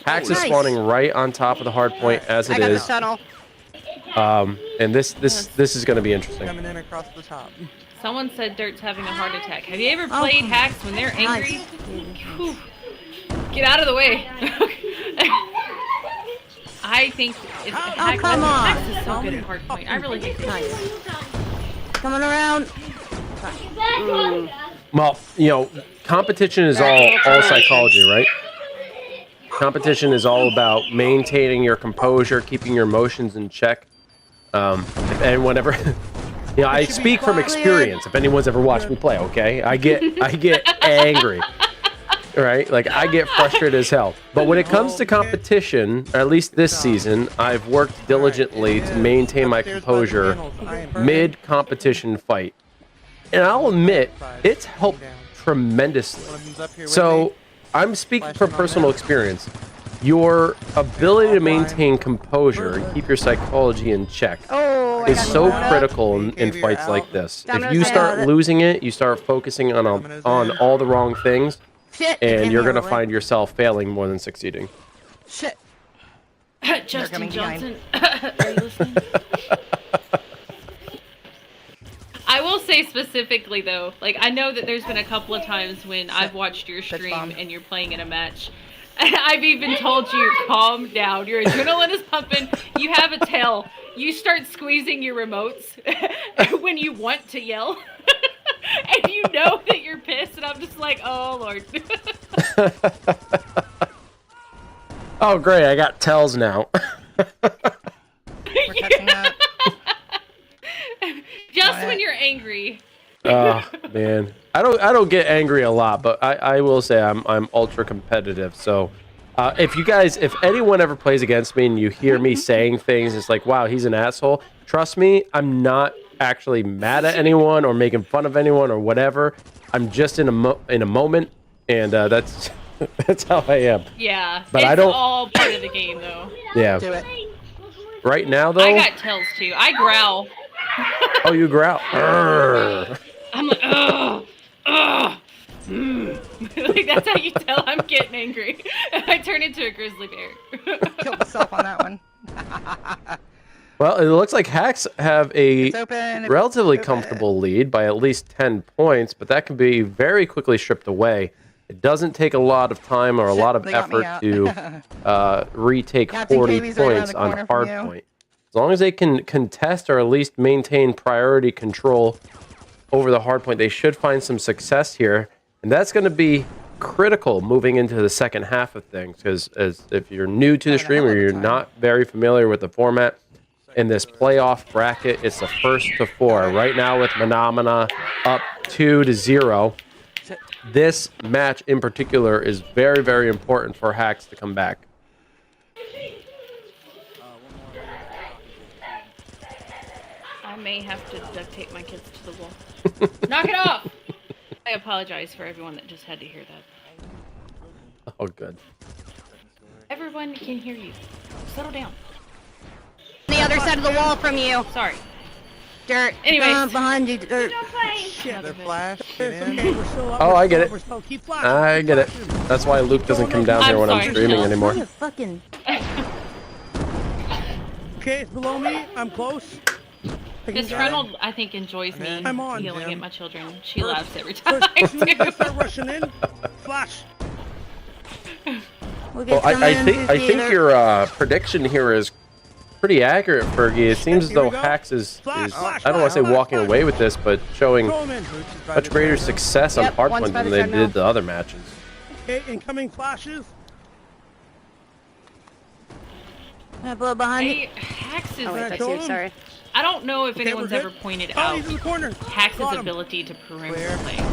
Haxx is spawning right on top of the hard point as it I got is. the tunnel. And this is going to be interesting. Coming in across the top. Someone said Dirt's having a heart attack. Have you ever played Haxx when they're angry? Whew. Get out of the way. I think Haxx, come on. Haxx is so good at hardpoint. I really think Nice. Coming around. Well, you know, competition is all psychology, right? Competition is all about maintaining your composure, keeping your emotions in check. If anyone ever, you know, I speak from experience. If anyone's ever watched me play, okay, I get angry, right? Like, I get frustrated as hell. But when it comes to competition, or at least this season, I've worked diligently to maintain my composure mid-competition fight. And I'll admit, it's helped tremendously. So, I'm speaking from personal experience. Your ability to maintain composure and keep your psychology in check is so critical in fights like this. If you start losing it, you start focusing on all the wrong things, and you're going to find yourself failing more than succeeding. Shit. Justin Johnson. Are you listening? I will say specifically though, like, I know that there's been a couple of times when I've watched your stream and you're playing in a match, and I've even told you, calm down, your adrenaline is pumping, you have a tail, you start squeezing your remotes when you want to yell, and you know that you're pissed, and I'm just like, oh lord. Oh great, I got tells now. We're catching up. Just when you're angry. Oh man, I don't get angry a lot, but I will say I'm ultra competitive. So If anyone ever plays against me and you hear me saying things, it's like, wow, he's an asshole. Trust me, I'm not actually mad at anyone or making fun of anyone or whatever. I'm just in a moment, and that's that's how I am. Yeah, but it's I don't. all part of the game, though. Yeah. Do it. Right now, though. I got tails too. I growl. Oh, you growl. I'm like, ugh, ugh. Like that's how you tell I'm getting angry. I turn into a grizzly bear. Killed myself on that one. Well, it looks like Haxx have a It's open. relatively It's comfortable lead by at least 10 points, but that can be very quickly stripped away. It doesn't take a lot of time or a lot of They got me effort out. to retake Captain 40 Katie's right around points the on corner from you. hardpoint. As long as they can contest or at least maintain priority control over the hardpoint, they should find some success here. And that's going to be critical moving into the second half of things, because if you're new to the stream or you're not very familiar with the format, in this playoff bracket, it's the first to four. Right now with Mahna up 2-0. This match in particular is very, very important for Haxx to come back. I may have to duct tape my kids to the wall. Knock it off! I apologize for everyone that just had to hear that. Oh, good. Everyone can hear you. Settle down. The other side of the wall from you. Sorry. Dirt. Anyways. Behind you. Dirt. They're flash. Get in. Okay, we're still up. Oh, we're I still get up, it. we're still- keep flashing, I keep get it. flashing. That's why Luke doesn't come down here when I'm sorry, streaming Jill. anymore. Fucking. Okay, it's below me. I'm close. Miss Reynolds, I think, enjoys me I'm on, yelling Jim. at my children. She First- laughs every time. First, as soon as they start rushing in, flash. Well, I think your prediction here is pretty accurate, Fergie. It seems as Here we though go. Haxx is Flash, I don't want to say flash, walking flash. away with this, but showing Throw 'em in. much greater success on Yep, one's hardpoint by than the they treadmill. did the other matches. Okay, incoming flashes. Blow behind you. Haxx is. Oh, wait, that's Show you. 'em. I I don't know if Okay, anyone's we're ever good. pointed Oh, out he's in the corner. Haxx's Got him. ability to perimeter Clear. play.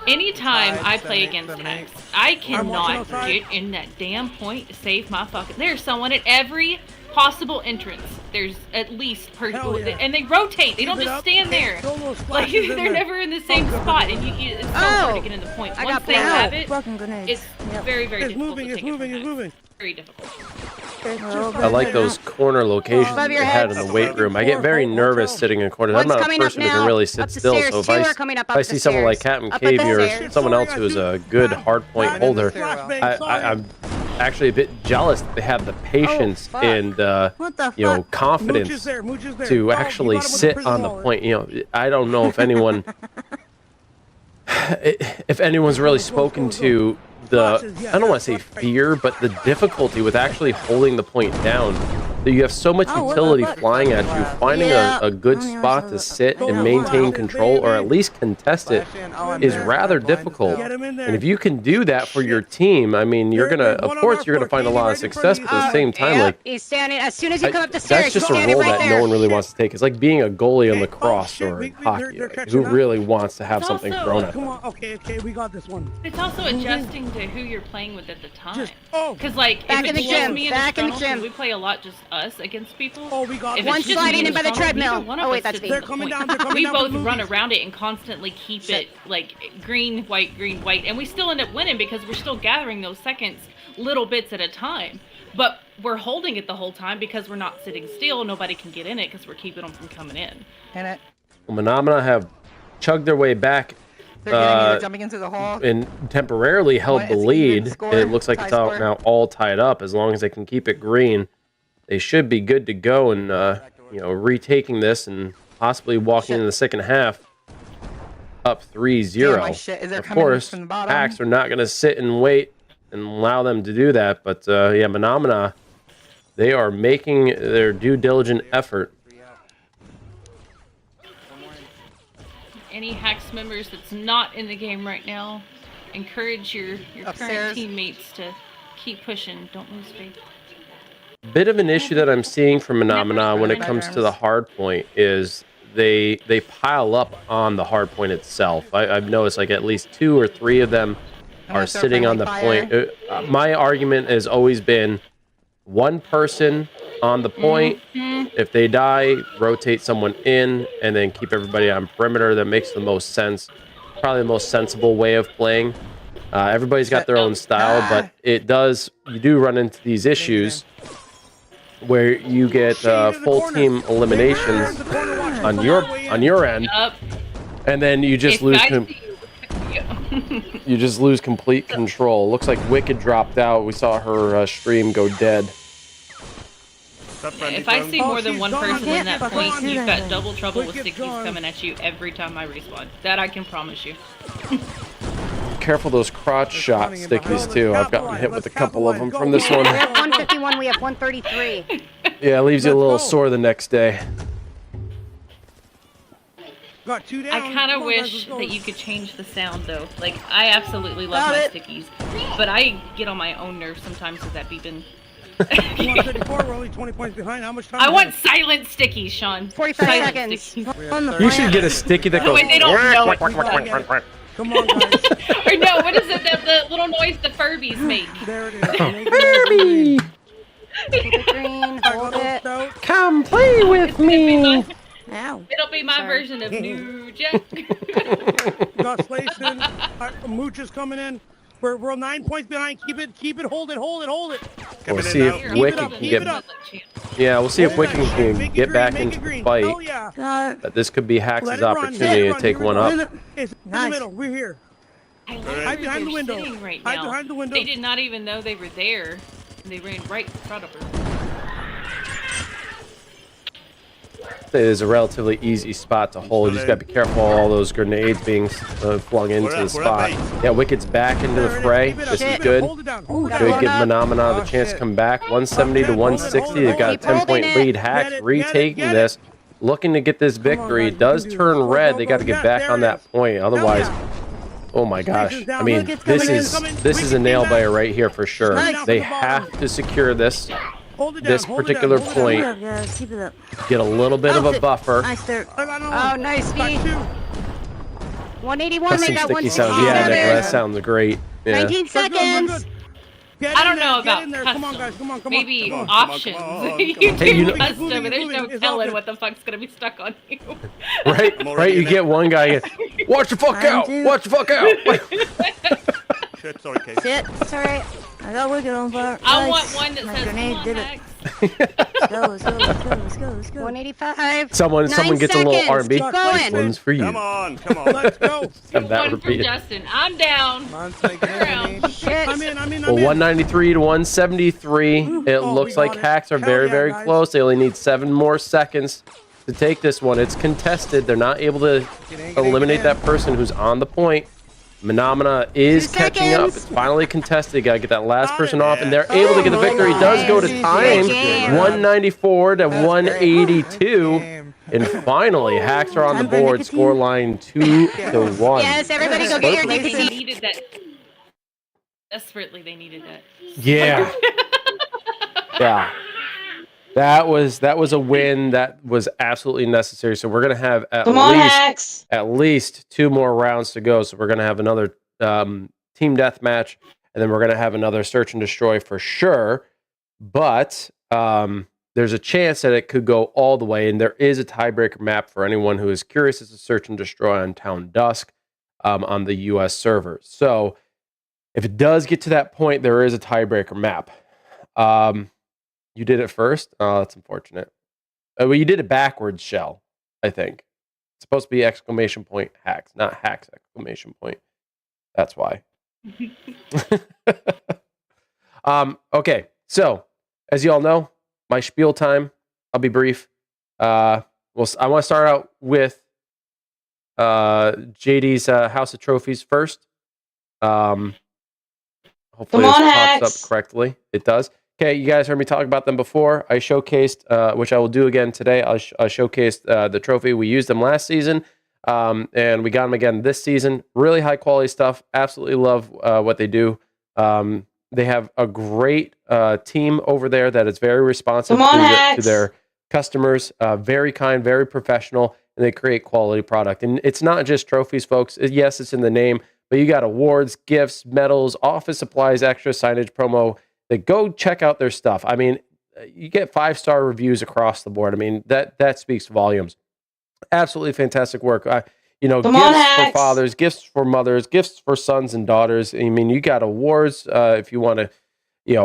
Anytime 5, I play 7, 8, against 7, 8. Haxx, I watching cannot outside. get in that damn point to save my fucking. There's someone at every possible entrance. There's at least Hell yeah. and they rotate. They don't Keep it just up. stand there. Throw those Like flashes in they're there. never in the same spot, and it's so hard to get in the point. I Once got they blown have out. it, Fucking grenades. it's Yep. very, very It's difficult moving, to it's take it moving, from it's Haxx. moving. Very difficult. I like those corner locations Above that your they had in heads. the weight room. I get very nervous sitting in corners. I'm One's not a coming up person who can now, really up sit the still. stairs. So if Two I, are coming up if I the see someone like stairs. Captain Up at the KV or stairs. someone else who's a good hardpoint holder, I'm actually a bit jealous that they have the patience fuck. and What the you know, fuck? confidence Mooch is there, Mooch is there. to Oh, actually you got him with sit prison on the wallet. point. You know, I don't know if anyone, if anyone's really spoken to the, I don't want to say fear, but the difficulty with actually holding the point down. That you have so much Oh, what utility the fuck? flying at you, finding Yeah. a good Oh, yeah, spot so to sit Go and on, maintain flash it, control, or at baby. least contest it, Flash in. Oh, I'm is there. rather Blind as difficult. hell. Get him in there. And if you can do that for your team, I mean, you're There- gonna, there's one of on course, our you're gonna floor, find a Katie, lot right of in front of success, you. but at the same time, Yep, like, he's standing. As soon as you come up the stairs, that's just he's a standing role right that there. no one really wants to take. It's like being a goalie on Okay. lacrosse shit, or in they're hockey. Like, catching who up. really wants to have It's something also- thrown at Come them? on, okay, we got this one. It's also adjusting to who you're playing with at the time. Just, oh, Because, like, Back if in it's the just gym, me and back in the Strunel, gym. we play a lot just us against people. oh, we got If this. One it's just sliding me in and by the Strunel, treadmill. neither one of Oh, wait, us that's sits me. in They're the coming point. down, they're coming We down with both run movies. around it and constantly keep it, like, green, white, and we still end up winning because we're still gathering those seconds little bits at a time. But we're holding it the whole time because we're not sitting still. Nobody can get in it because we're keeping them from coming in. In it. Well, Mahna have chugged their way back They're getting either jumping into the hall. and temporarily held What, the it's lead. even score? It looks like Tie it's all, score? now all tied up. As long as they can keep it green, they should be good to go and you know, retaking this and possibly walking into the second half up 3-0. Damn, my shit. Is there Of coming course, from the bottom? Haxx are not going to sit and wait and allow them to do that. But yeah, Mahna, they are making their due diligent effort. Any Haxx members that's not in the game right now, encourage your Upstairs. current teammates to keep pushing. Don't lose faith. Bit of an issue that I'm seeing from Mahna when it comes to the hard point is they pile up on the hard point itself. I've noticed like at least 2 or 3 of them are sitting on the point. My argument has always been one person on the point. If they die, rotate someone in and then keep everybody on perimeter. That makes the most sense. Probably the most sensible way of playing. Everybody's got their own style, but you do run into these issues where you get full team eliminations on your end, and then you just lose. You just lose complete control. Looks like Wicked dropped out. We saw her stream go dead. If I see more than one person in that point, you've got double trouble with stickies coming at you every time I respawn. That I can promise you. Careful those crotch shot stickies too. I've gotten hit with a couple of them from this one. We have 151, we have 133. Yeah, it leaves you a little sore the next day. Got 2 down. I kind of wish that you could change the sound though. Like, I absolutely love my stickies, but I get on my own nerves sometimes with that beeping. 134, we're only 20 points behind. How much time? I want silent stickies, Sean. 45 Silent seconds. stickies. You should get a sticky that goes. Wait, they don't know it. Come on, guys. Or no, what is it? The little noise the Furbies make. There it is. Furby! Keep it green, hold it. Come play with me! Ow. It'll be my version of New Jack. Got Slayson. Mooch is coming in. We're 9 points behind. Keep it, hold it. We'll see if Wicked can get. Yeah, we'll see if Wicked can get back into the fight. Oh, yeah. But this could be Haxx's opportunity to take one up. It's in the middle. We're here. I love Hide where behind the they're window. sitting right Hide now. behind the window. They did not even know they were there. And they ran right in front of her. It is a relatively easy spot to hold. You just got to be careful of all those grenades being flung into the spot. Yeah, Wicked's back into the fray. This is good. Good, give Mahna the chance to come back. 170 to 160. They've got a 10-point lead. Haxx retaking this, looking to get this victory. It does turn red. They got to get back on that point. Otherwise, oh my gosh. I mean, this is a nail biter right here for sure. They have to secure this. This particular point, get a little bit of a buffer. Oh, nice speed. 181, Custom they got sticky sounds. Yeah, Nick, that sounds great. Yeah. 19 seconds. I don't know about custom. Come on, guys. Come on. Maybe Come on. options. You Hey, you do know- custom, and there's no telling what the fuck's gonna be stuck on you. Right? You get one guy, watch the fuck out! Watch the fuck out! Shit, sorry, Kate. Shit, it's alright. I got Wicked on fire. I Nice. want one that My says grenade "Come did on, it. Haxx." Let's go. 185. Someone gets a little R&B. Keep going. This one's for you. Come on. Let's go. Have that One for repeated. Justin. I'm down. Around. Shit. I'm in. Well, 193 to 173. It looks like Haxx are very, very close. They only need 7 more seconds to take this one. It's contested. They're not able to eliminate that person who's on the point. Mahna is 2 catching up. seconds. It's finally contested. Got to get that last person off, and they're able to get the victory. It does go to time, 194 to 182. And finally, Haxx are on the board. Scoreline 2-1. Yes, everybody go get your They nicotine. needed that. Desperately, they needed that. Yeah. Yeah. That was a win that was absolutely necessary. So we're gonna have at least 2 more rounds to go. So we're gonna have another team death match, and then we're gonna have another search and destroy for sure. But there's a chance that it could go all the way, and there is a tiebreaker map for anyone who is curious as to search and destroy on Town Dusk on the US server. So if it does get to that point, there is a tiebreaker map. You did it first? Oh, that's unfortunate. Well, you did it backwards, Shell, I think. It's supposed to be exclamation point Haxx, not Haxx exclamation point. That's why. Okay, so as you all know, my spiel time. I'll be brief. I want to start out with JD's House of Trophies first. Hopefully this pops up correctly. It does. Okay, you guys heard me talk about them before. I showcased, which I will do again today. I showcased the trophy. We used them last season, and we got them again this season. Really high quality stuff. Absolutely love what they do. They have a great team over there that is very responsive to their customers. Very kind, very professional, and they create quality product. And it's not just trophies, folks. Yes, it's in the name, but you got awards, gifts, medals, office supplies, extra signage promo. Go check out their stuff. I mean, you get 5-star reviews across the board. I mean, that speaks volumes. Absolutely fantastic work. Gifts for fathers, gifts for mothers, gifts for sons and daughters. I mean, you got awards if you want to,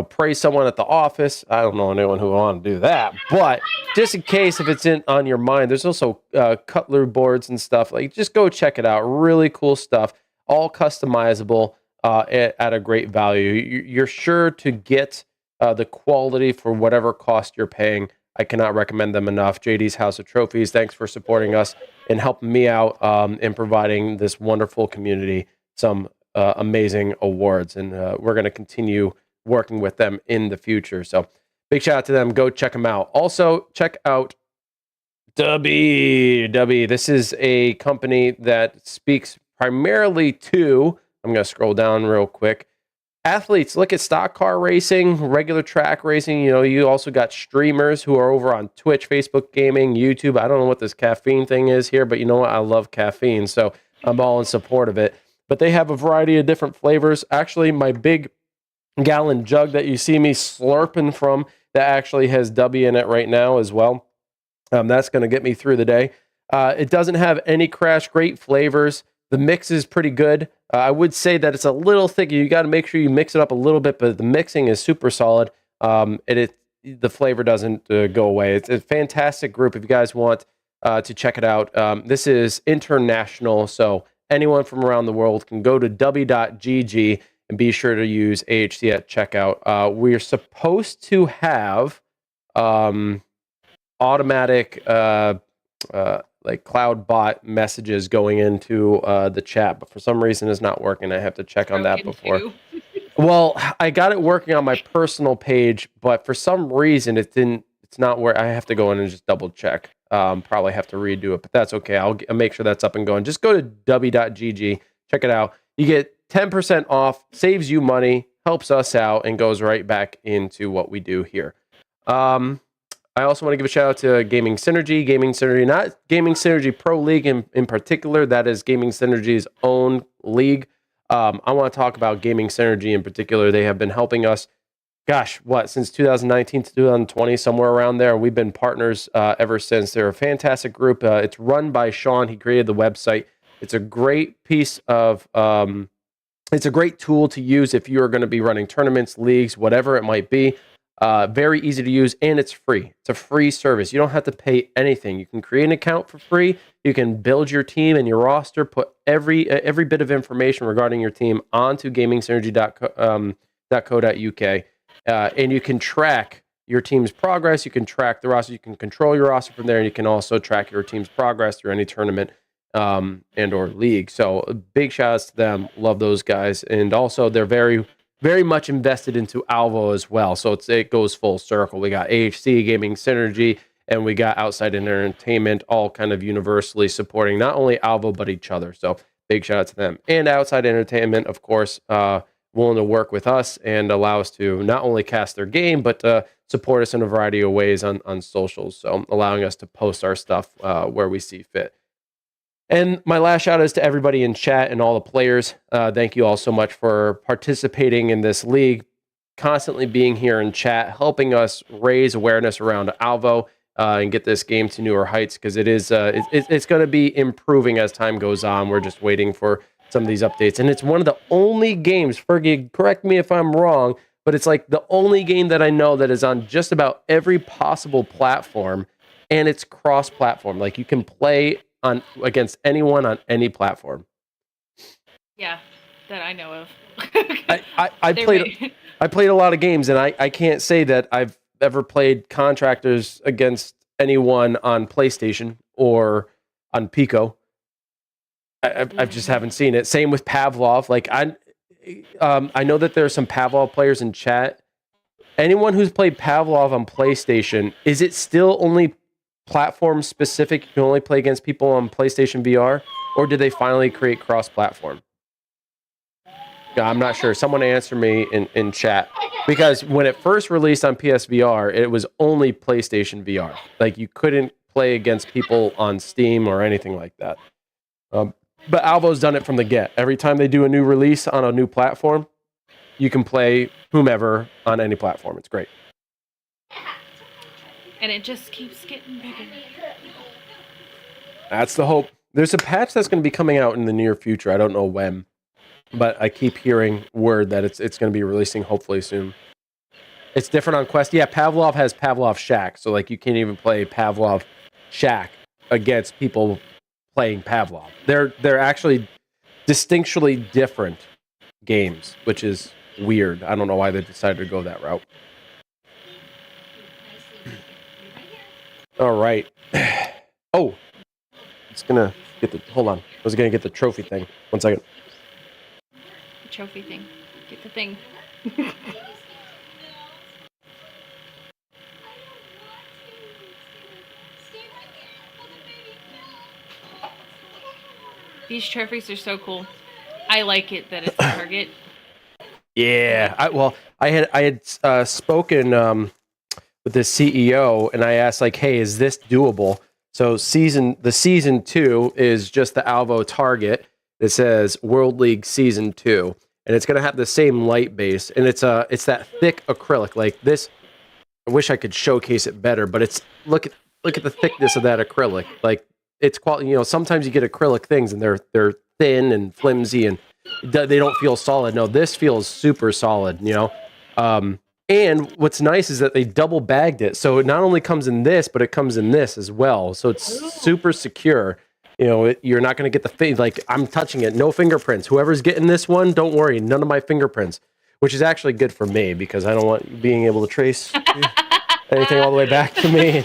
praise someone at the office. I don't know anyone who would want to do that, but just in case if it's on your mind, there's also cutlery boards and stuff. Like, just go check it out. Really cool stuff, all customizable at a great value. You're sure to get the quality for whatever cost you're paying. I cannot recommend them enough. JD's House of Trophies, thanks for supporting us and helping me out in providing this wonderful community some amazing awards. And we're going to continue working with them in the future. So big shout out to them. Go check them out. Also, check out W. This is a company that speaks primarily to, I'm going to scroll down real quick, athletes. Look at stock car racing, regular track racing. You also got streamers who are over on Twitch, Facebook gaming, YouTube. I don't know what this caffeine thing is here, but you know what? I love caffeine, so I'm all in support of it. But they have a variety of different flavors. Actually, my big gallon jug that you see me slurping from, that actually has W in it right now as well. That's going to get me through the day. It doesn't have any crash, great flavors. The mix is pretty good. I would say that it's a little thick. You got to make sure you mix it up a little bit, but the mixing is super solid. The flavor doesn't go away. It's a fantastic group. If you guys want to check it out, this is international, so anyone from around the world can go to w.gg and be sure to use AHC at checkout. We're supposed to have automatic like cloud bot messages going into the chat, but for some reason it's not working. I have to check on that before. Well, I got it working on my personal page, but for some reason it's not where I have to go in and just double check. Probably have to redo it, but that's okay. I'll make sure that's up and going. Just go to w.gg, check it out. You get 10% off, saves you money, helps us out, and goes right back into what we do here. I also want to give a shout out to Gaming Synergy, not Gaming Synergy Pro League in particular. That is Gaming Synergy's own league. I want to talk about Gaming Synergy in particular. They have been helping us, since 2019 to 2020, somewhere around there. We've been partners ever since. They're a fantastic group. It's run by Sean. He created the website. It's a great piece of, it's a great tool to use if you are going to be running tournaments, leagues, whatever it might be. Very easy to use, and it's free. It's a free service. You don't have to pay anything. You can create an account for free. You can build your team and your roster, put every bit of information regarding your team onto gamingsynergy.co.uk, and you can track your team's progress. You can track the roster. You can control your roster from there, and you can also track your team's progress through any tournament and or league. So big shout outs to them. Love those guys, and also they're very much invested into Alvo as well. So it goes full circle. We got AHC, Gaming Synergy, and we got OutsideIn Entertainment, all kind of universally supporting not only Alvo, but each other. So big shout out to them. And OutsideIn Entertainment, of course, willing to work with us and allow us to not only cast their game, but support us in a variety of ways on socials. So allowing us to post our stuff where we see fit. And my last shout out is to everybody in chat and all the players. Thank you all so much for participating in this league, constantly being here in chat, helping us raise awareness around Alvo and get this game to newer heights, because it's going to be improving as time goes on. We're just waiting for some of these updates. And it's one of the only games, Fergie, correct me if I'm wrong, but it's like the only game that I know that is on just about every possible platform, and it's cross-platform. Like, you can play against anyone on any platform. Yeah, that I know of. I played a lot of games, and I can't say that I've ever played Contractors against anyone on PlayStation or on Pico. I just haven't seen it. Same with Pavlov. Like, I know that there are some Pavlov players in chat. Anyone who's played Pavlov on PlayStation, is it still only platform specific? You can only play against people on PlayStation VR, or did they finally create cross-platform? Yeah, I'm not sure. Someone answer me in chat, because when it first released on PSVR, it was only PlayStation VR. Like, you couldn't play against people on Steam or anything like that. But Alvo's done it from the get. Every time they do a new release on a new platform, you can play whomever on any platform. It's great. And it just keeps getting bigger. That's the hope. There's a patch that's going to be coming out in the near future. I don't know when, but I keep hearing word that it's going to be releasing hopefully soon. It's different on Quest. Yeah, Pavlov has Pavlov Shack, so like you can't even play Pavlov Shack against people playing Pavlov. They're actually distinctly different games, which is weird. I don't know why they decided to go that route. All right. Oh, it's gonna get the. Hold on. I was gonna get the trophy thing. 1 second. The trophy thing. Get the thing. These trophies are so cool. I like it that it's a target. Yeah. I had spoken with the CEO, and I asked like, "Hey, is this doable?" So season 2 is just the Alvo target. It says World League Season 2, and it's gonna have the same light base, and it's that thick acrylic like this. I wish I could showcase it better, but it's look at the thickness of that acrylic. Like it's quality. You know, sometimes you get acrylic things and they're thin and flimsy and they don't feel solid. No, this feels super solid. You know, and what's nice is that they double bagged it, so it not only comes in this, but it comes in this as well. So it's super secure. You know, you're not going to get the like I'm touching it, no fingerprints. Whoever's getting this one, don't worry, none of my fingerprints. Which is actually good for me because I don't want being able to trace anything all the way back to me.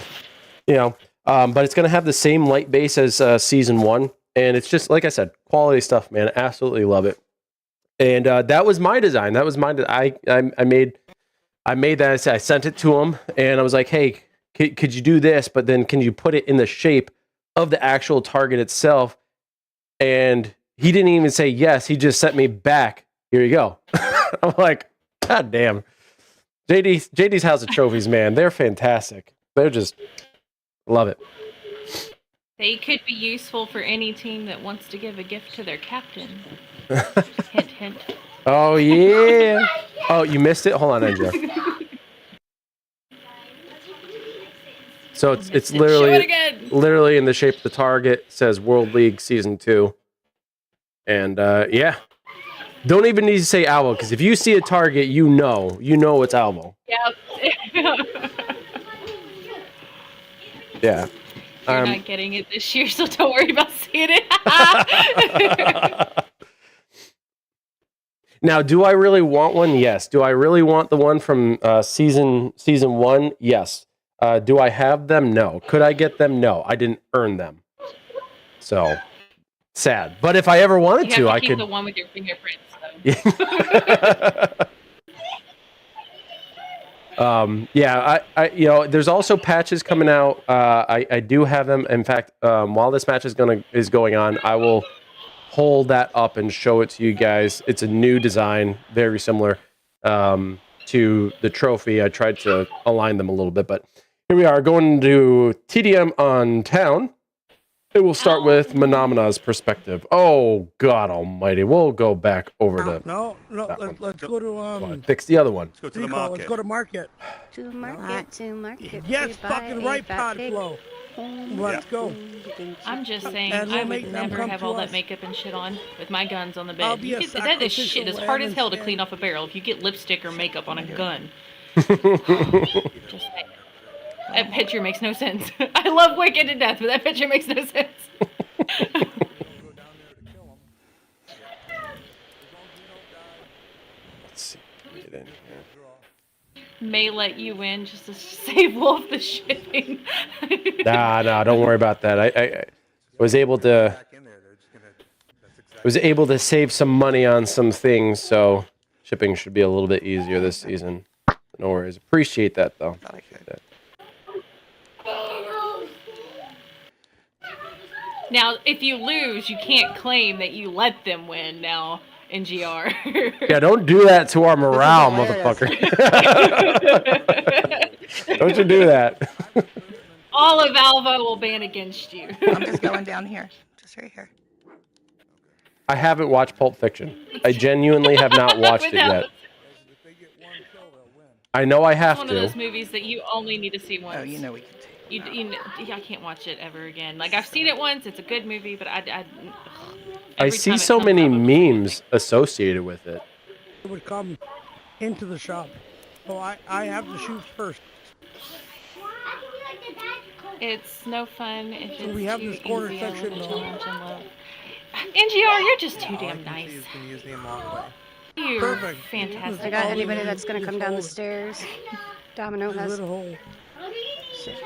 You know, but it's going to have the same light base as Season 1. And it's just, like I said, quality stuff, man. Absolutely love it. And that was my design. That was my I made that. I sent it to him and I was like, hey, could you do this? But then can you put it in the shape of the actual target itself? And he didn't even say yes. He just sent me back. Here you go. I'm like, God damn. JD's House of Trophies, man. They're fantastic. They're just love it. They could be useful for any team that wants to give a gift to their captain. Hint, hint. Oh, yeah. Oh, you missed it? Hold on, NJ. So it's literally in the shape of the target. It says World League Season 2. And yeah. Don't even need to say Alvo, because if you see a target, you know it's Alvo. Yep. Yeah. You're not getting it this year, so don't worry about seeing it. Now, do I really want one? Yes. Do I really want the one from season 1? Yes. Do I have them? No. Could I get them? No. I didn't earn them. So sad. But if I ever wanted to, I keep could. The one with your fingerprints. Yeah, I there's also patches coming out. I do have them. In fact, while this match is going on, I will hold that up and show it to you guys. It's a new design, very similar to the trophy. I tried to align them a little bit, but here we are going to TDM on town. It will start with Mahna's perspective. Oh, God almighty. We'll go back over to... No, let's go to... fix the other one. Let's go to the market. Let's go to market. To market. Yes, fucking right, Podflow. Let's go. I'm just saying, And I we'll make would them never come have to all that us. makeup and shit on with my guns on the I'll bed. be a That is shit. It's hard as hell to sacrificial clean off a barrel if you get lipstick or makeup on a gun. Just saying. That picture makes no sense. I love Wicked to death, but that picture makes no sense. Let's see. Get in here. May let you win just to save Wolf the shipping. Nah, don't worry about that. I was able to save some money on some things, so shipping should be a little bit easier this season. No worries. Appreciate that though. Appreciate that. Now, if you lose, you can't claim that you let them win now in GR. Yeah, don't do that to our morale, motherfucker. Don't you do that. All of Alvo will ban against you. I'm just going down here. Just right here. I haven't watched Pulp Fiction. I genuinely have not watched it yet. I know I have It's one to. of those movies that you only need to see once. Oh, you know we can take I can't watch it ever again. Like, I've seen it once. It's a good movie, but I every see time it so comes many up, I'm just like, memes associated with it. It would come into the shop. So I have to shoot first. it's no fun if So it's we have too this quarter easy. I love section the though. challenge and love. NGR, you're just too All I damn can see nice. is the museum walkway. You're Perfect. fantastic. I got All anybody you that's gonna need come is down the hold. stairs. Domino This has. little hole. Shit.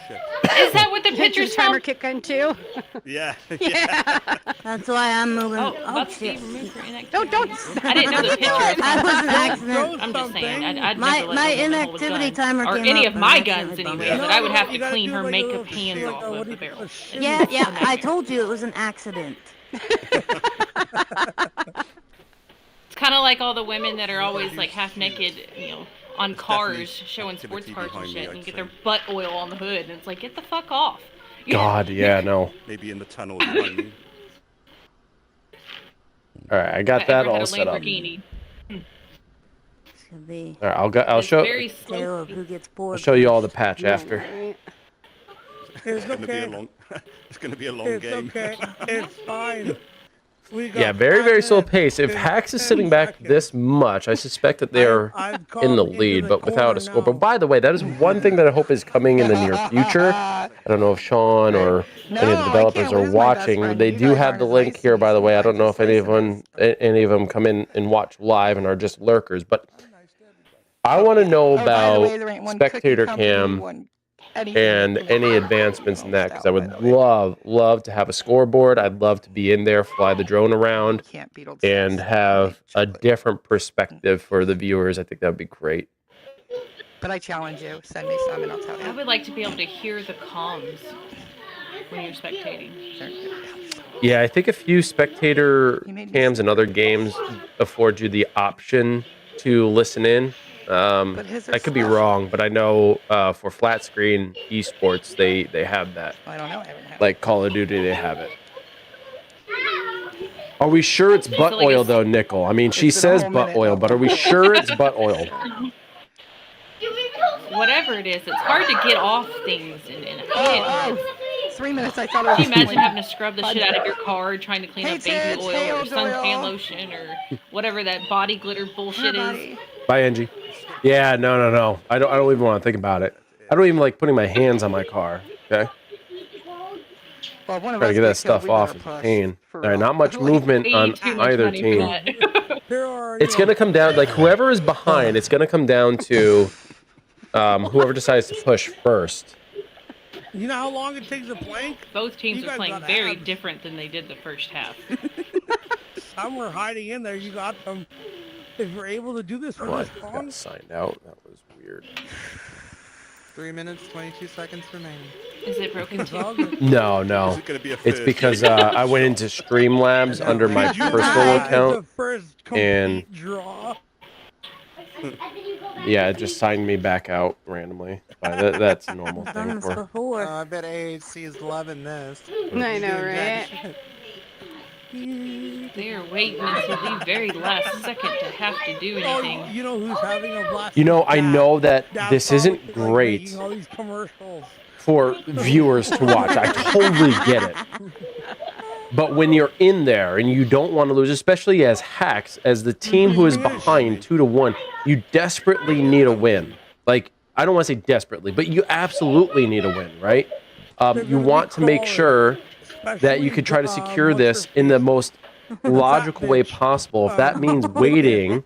Shit. Is that what the Did picture's the timer from? kick in too? Yeah. Yeah. That's why I'm moving. Oh, Oh, about to be shit. removed for inactivity. Don't. I didn't know the picture was That from. was an accident. I'm just saying, I'd My- never let my no woman hold a inactivity gun. timer Or came any up of and my I guns accidentally anyway, bumped that it. I would have No, to you gotta clean do her like a makeup little pans shake, off what of do the you- barrel. a shimmy. Yeah, yeah. It's I told you it was an accident. It's kind of like all the women that are always like half naked, on There's cars definitely showing sports activity cars and behind me, shit, and you I'd get say. their butt oil on the hood, and it's like, get the fuck off. God, yeah, no. Maybe in the tunnel behind me. All right, I If got I that ever had all a set up. Lamborghini. It's gonna be All right, I'll It's show very slow. tale of who gets bored. I'll show you all the first. patch Yeah, after. right. It's Gonna be a okay. long. It's gonna be a long It's game. okay. It's fine. We got Yeah, very, 5 very slow minutes pace. If and Haxx is 10 sitting back seconds. this much, I suspect that they're I've in the come into lead, the but without a corner score. But now. by the way, that is one thing that I hope is coming in the near future. I don't know if Sean or No, any of the I developers can't are lose my best watching. friend. They You do guys have aren't the as link nice here, to me by the way. I don't know sometimes if any as any of them come in and watch live and are just lurkers. But I want to know Oh, by the about way, there ain't one cookie spectator company, cam one anything and that can any make advancements in that, because I almost would out, by the way. love to have a scoreboard. I'd love to be in there, fly the drone around, Can't beat old and Stats. have a Chocolate. different perspective for the viewers. I think that would be great. But I challenge you. Send me some and I'll tell I you. would like to be able to hear the comms when you're spectating. Yeah, I think a few spectator You made me cams and other games afford you the option to listen in. But his are I could be special. wrong, but I know for flat screen esports, they have that. I don't know. I haven't had Like Call of Duty, they have it. Are we sure it's butt like oil a- though, Nickel? I mean, she It's been a says whole butt minute, oil, no. but are we sure it's butt oil? Whatever it is, it's hard to get off things and Oh, 3 minutes. I thought it was. Can you imagine 20. having to scrub the shit out of your car trying to clean Hey, up baby Tits, oil hey, or old suntan oil. lotion or whatever that body glitter bullshit is? Everybody. Bye, Angie. Yeah, no. I don't even want to think about it. I don't even like putting my hands on my car. Okay, Well, one of try to us get that gets killed, stuff we off better is a push, pain. for All right, real. not much Like, movement Way on too much either money team. for that. There are, It's gonna come down, like whoever is behind. It's gonna come down to whoever decides to push first. You know how long it takes a plank? Both teams You are guys playing got very abs. different than they did the first half. Some were hiding in there. You got them. If you're able to do this for Oh, I this just long, got signed out. That was weird. 3 minutes, 22 seconds remaining. Is it broken it's too? all good. No. Is it gonna be a It's first? because I went into Streamlabs under my Did you personal realize account. the first complete and- draw? Yeah, it just signed me back out randomly. That's a normal I've done thing this for. before. I bet AHC is loving this. I know, right? They are waiting until the very last second to have to do Oh, anything. you know who's having a blast? You know, I Dad. know that Dad's this always, isn't like, great making all these commercials. for viewers to watch. I totally get it. But when you're in there and you don't want to lose, especially as Haxx, as the team who is behind 2-1, you desperately need a win. Like, I don't want to say desperately, but you absolutely need a win, right? You want to make sure that you could try to secure this in the most logical way possible. If that means waiting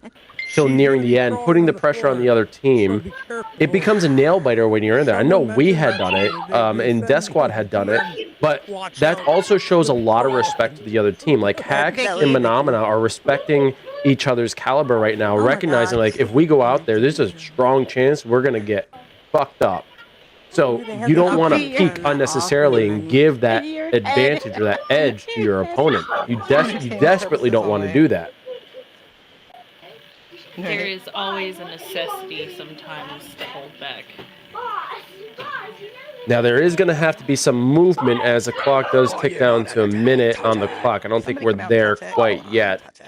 till nearing the end, putting the pressure on the other team, it becomes a nail biter when you're in there. I know we had done it, and Death Squad had done it, but that also shows a lot of respect to the other team. Like Haxx and Mahna are respecting each other's caliber right now, recognizing like if we go out there, there's a strong chance we're gonna get fucked up. So you don't want to peak unnecessarily and give that advantage or that edge to your opponent. You desperately don't want to do that. There is always a necessity sometimes to hold back. Now, there is going to have to be some movement as the clock does tick down to a minute on the clock. I don't think we're there quite yet,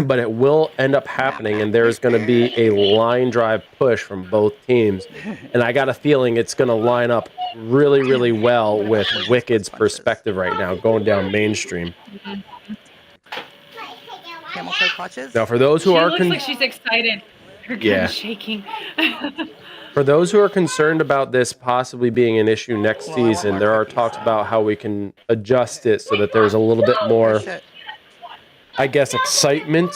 but it will end up happening, and there's going to be a line drive push from both teams. And I got a feeling it's going to line up really, really well with Wicked's perspective right now, going down mainstream. Camel toe clutches. Now, for those who She are... looks like she's excited. Her gun's shaking. For those who are concerned about this possibly being an issue next season, there are talks about how we can adjust it so that there's a little bit more, I guess, excitement.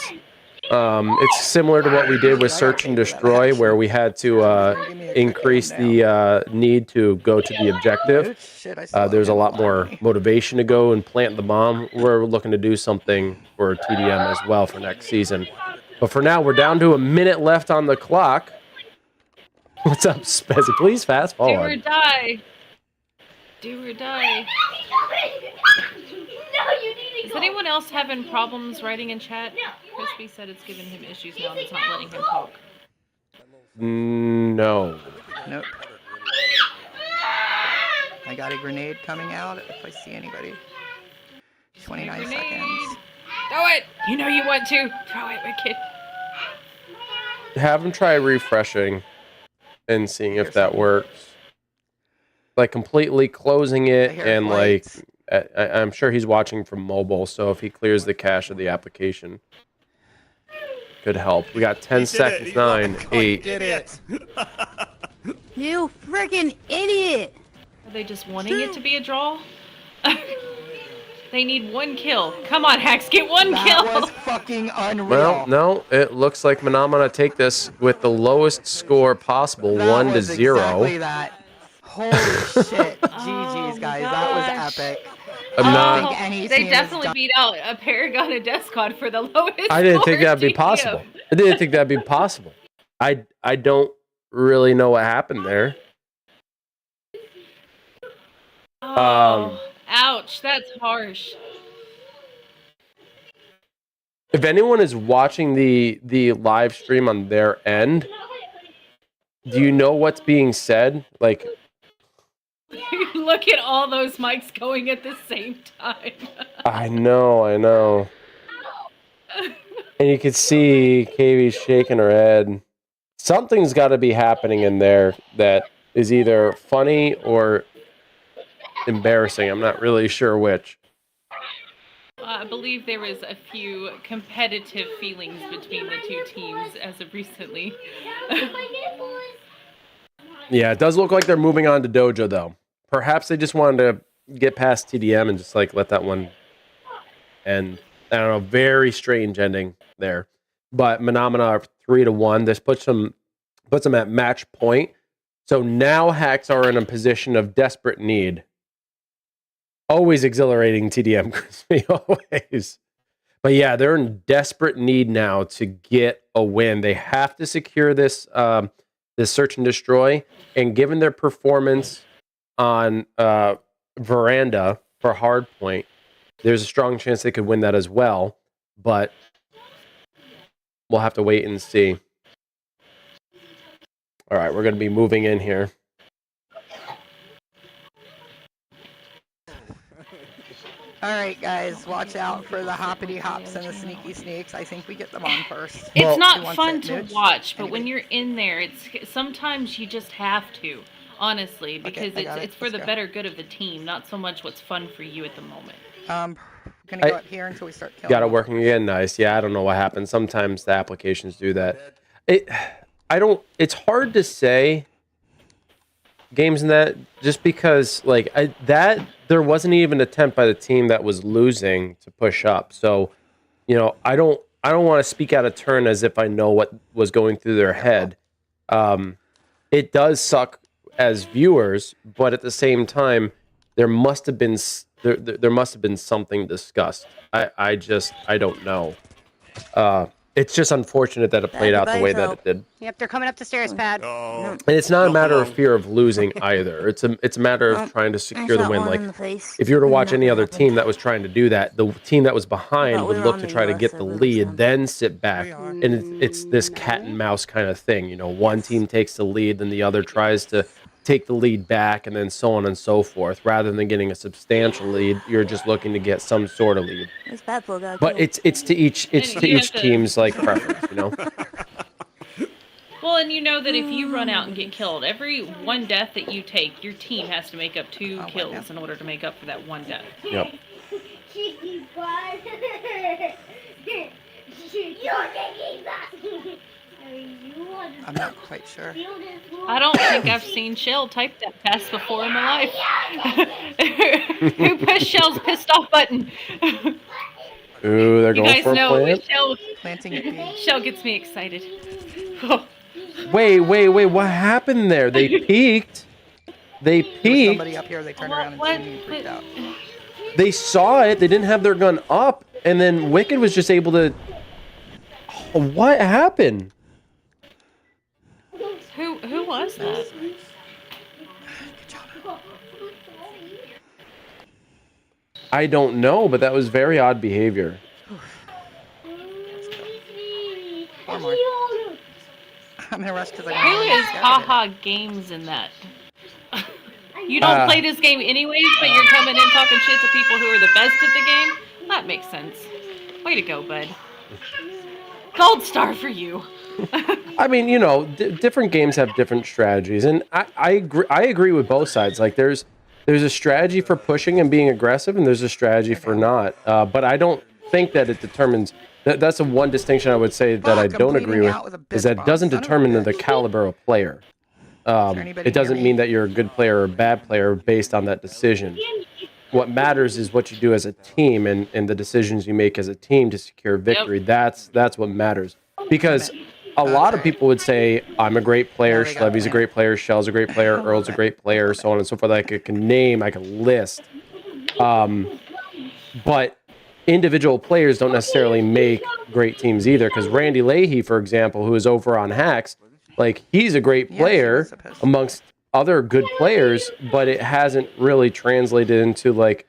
It's similar to what we did with Search and Destroy, where we had to increase the need to go to the objective. There's a lot more motivation to go and plant the bomb. We're looking to do something for TDM as well for next season. But for now, we're down to a minute left on the clock. What's up, Spezzy? Please fast Do or forward. die. Do or die. Is anyone else having problems writing in chat? Crispy said it's giving him issues now and it's not letting him talk. No. Nope. I got a grenade coming out if I see anybody. 29 seconds. Throw it! You know you want to. Throw it, Wicked. Have him try refreshing and seeing if that works. Like completely closing it and like I'm sure he's watching from mobile, so if he clears the cache of the application, could help. We got 10 seconds. 9, 8. Did it. You freaking idiot! Are they just wanting it to be a draw? They need one kill. Come on, Haxx, get one kill. That was fucking unreal. Well, no, it looks like Mahna take this with the lowest score possible, 1-0. Exactly that. Holy shit. GG's, guys. That was epic. They definitely beat out a Paragon and Death Squad for the lowest. I didn't think score that'd be GTO. possible. I didn't think that'd be possible. I don't really know what happened there. Oh, ouch, that's harsh. If anyone is watching the live stream on their end, do you know what's being said? Like, Look at all those mics going at the same time. I know. And you can see Katie shaking her head. Something's got to be happening in there that is either funny or embarrassing. I'm not really sure which. I believe there was a few competitive feelings between the two teams as of recently. Yeah, it does look like they're moving on to Dojo, though. Perhaps they just wanted to get past TDM and just like let that one end. I don't know, very strange ending there. But Mahna are 3-1. This puts them at match point. So now Haxx are in a position of desperate need. Always exhilarating TDM, Crispy, always. But yeah, they're in desperate need now to get a win. They have to secure this this search and destroy. And given their performance on Veranda for Hardpoint, there's a strong chance they could win that as well. But we'll have to wait and see. All right, we're going to be moving in here. All right, guys, watch out for the hoppity hops and the sneaky sneaks. I think we get them on first. It's not fun to watch, but when you're in there, it's sometimes you just have to, honestly, because it's for the better good of the team, not so much what's fun for you at the moment. We're gonna go up here until we start killing. Got it working again. Nice. Yeah, I don't know what happened. Sometimes the applications do that. It's hard to say games in that just because there wasn't even an attempt by the team that was losing to push up. So, I don't want to speak out of turn as if I know what was going through their head. It does suck as viewers, but at the same time, there must have been something discussed. I don't know. It's just unfortunate that it played out the way that it did. Yep, they're coming up the stairs, Pad. And it's not a matter of fear of losing either. It's a matter of trying to secure the win. Like, if you were to watch any other team that was trying to do that, the team that was behind would look to try to get the lead, then sit back. And it's this cat and mouse kind of thing. One team takes the lead, then the other tries to take the lead back and then so on and so forth. Rather than getting a substantial lead, you're just looking to get some sort of lead. This bad boy guy. But it's to each team's like preference, you know. Well, and you know that if you run out and get killed, every one death that you take, your team has to make up 2 kills in order to make up for that one death. Yep. I'm not quite sure. I don't think I've seen Shell type that fast before in my life. Who pushed Shell's pissed off button? Ooh, they're You going guys for a know plant. Planting at B. Shell gets me excited. Wait, what happened there? They peeked. They There was peeked. somebody up here, they turned around and seen me and freaked out. They saw it. They didn't have their gun up, and then Wicked was just able to. What happened? Who was that? I don't know, but that was very odd behavior. One more. I'm in a rush because I Who is Haha Games in that? You don't play this game anyways, but you're coming in talking shit to people who are the best at the game? That makes sense. Way to go, bud. Gold star for you. I mean, you know, different games have different strategies, and I agree with both sides. Like, there's a strategy for pushing and being aggressive, and there's a strategy for not. But I don't think that it determines. That's the one distinction I would say that I don't agree with, is that it doesn't determine the caliber of player. It doesn't mean that you're a good player or a bad player based on that decision. What matters is what you do as a team and the decisions you make as a team to secure victory. Yep. That's what matters. Because a lot of people would say, I'm a great player, Schlevy's a great player, Shell's a great player, Earl's a great player, so on and so forth. I can name, I can list. But individual players don't necessarily make great teams either. Because Randy Leahy, for example, who is over on Haxx, like, he's a great player amongst other good players, but it hasn't really translated into like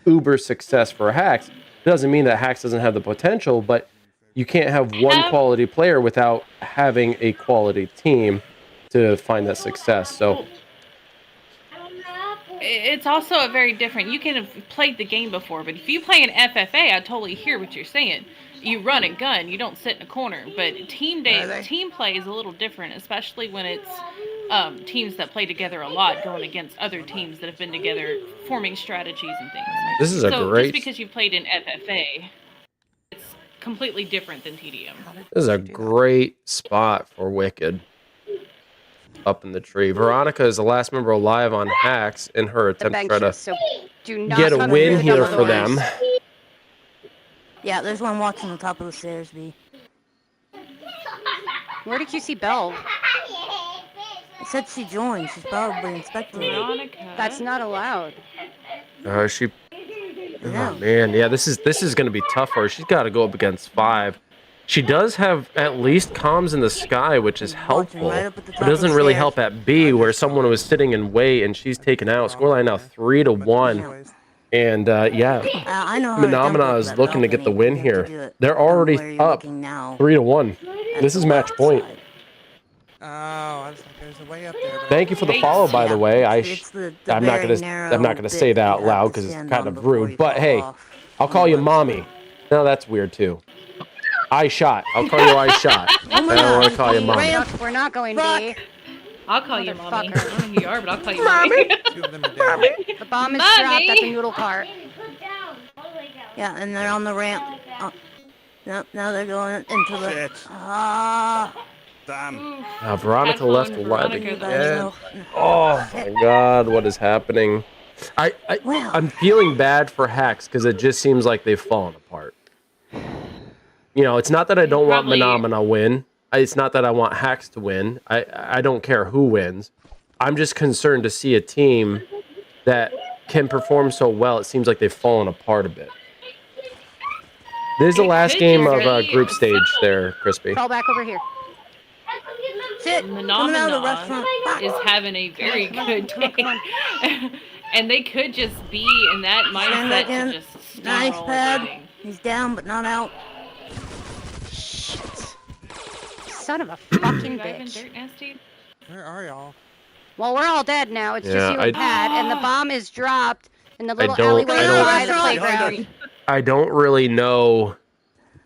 uber success for Haxx. It doesn't mean that Haxx doesn't have the potential, but you can't have one quality player without having a quality team to find that success. So It's also a very different. You can have played the game before, but if you play an FFA, I totally hear what you're saying. You run and gun. You don't sit in a corner. But team play is a little different, especially when it's teams that play together a lot going against other teams that have been together, forming strategies and things. This is a so great. Just because you played in FFA, it's completely different than TDM. This is a great spot for Wicked. Up in the tree. Veronica is the last member alive on Haxx in her attempt to try to get a win here for them. Yeah, there's one watching the top of the stairs, B. Where did you see Belle? It said she joined. She's probably inspecting it. Veronica. That's not allowed. She. Oh man, yeah. This is going to be tough for her. She's got to go up against 5. She does have at least comms in the sky, which is helpful. But it doesn't really help at B, where someone was sitting in wait and she's taken out. Scoreline now 3-1. And yeah, I know Mahna is looking to get the win here. They're already up 3-1. This is match point. Oh, I was like, there's a way up there. Thank you for the follow, by the way. I'm not gonna say that out loud because it's kind of rude. But hey, I'll call you mommy. No, that's weird too. I shot. I'll call you I shot. I don't want to call you mommy. We're not going B. I'll call you mommy. I don't know who you are, but I'll call you mommy. Two of them are down. The bomb is Mommy. dropped at the noodle cart. Yeah, and they're on the ramp. Oh, no, now they're going into the. Shit. Damn. Veronica left alive Veronica again. Oh my God, what is happening? I'm feeling bad for Haxx because it just seems like they've fallen apart. You know, it's not that I don't want Mahna to win. It's not that I want Haxx to win. I don't care who wins. I'm just concerned to see a team that can perform so well. It seems like they've fallen apart a bit. This is the last game of group stage there, Crispy. Crawl back over here. Mahna is having a very good day. And they could just be in that mindset to just Nice steamroll pad. everything. He's down, but not out. Son of a fucking Driving bitch. dirt nasty. Where are y'all? Well, we're all dead now. It's Yeah, just you and Pat, and the bomb is dropped in the little don't- alleyway by the playground. I don't really know.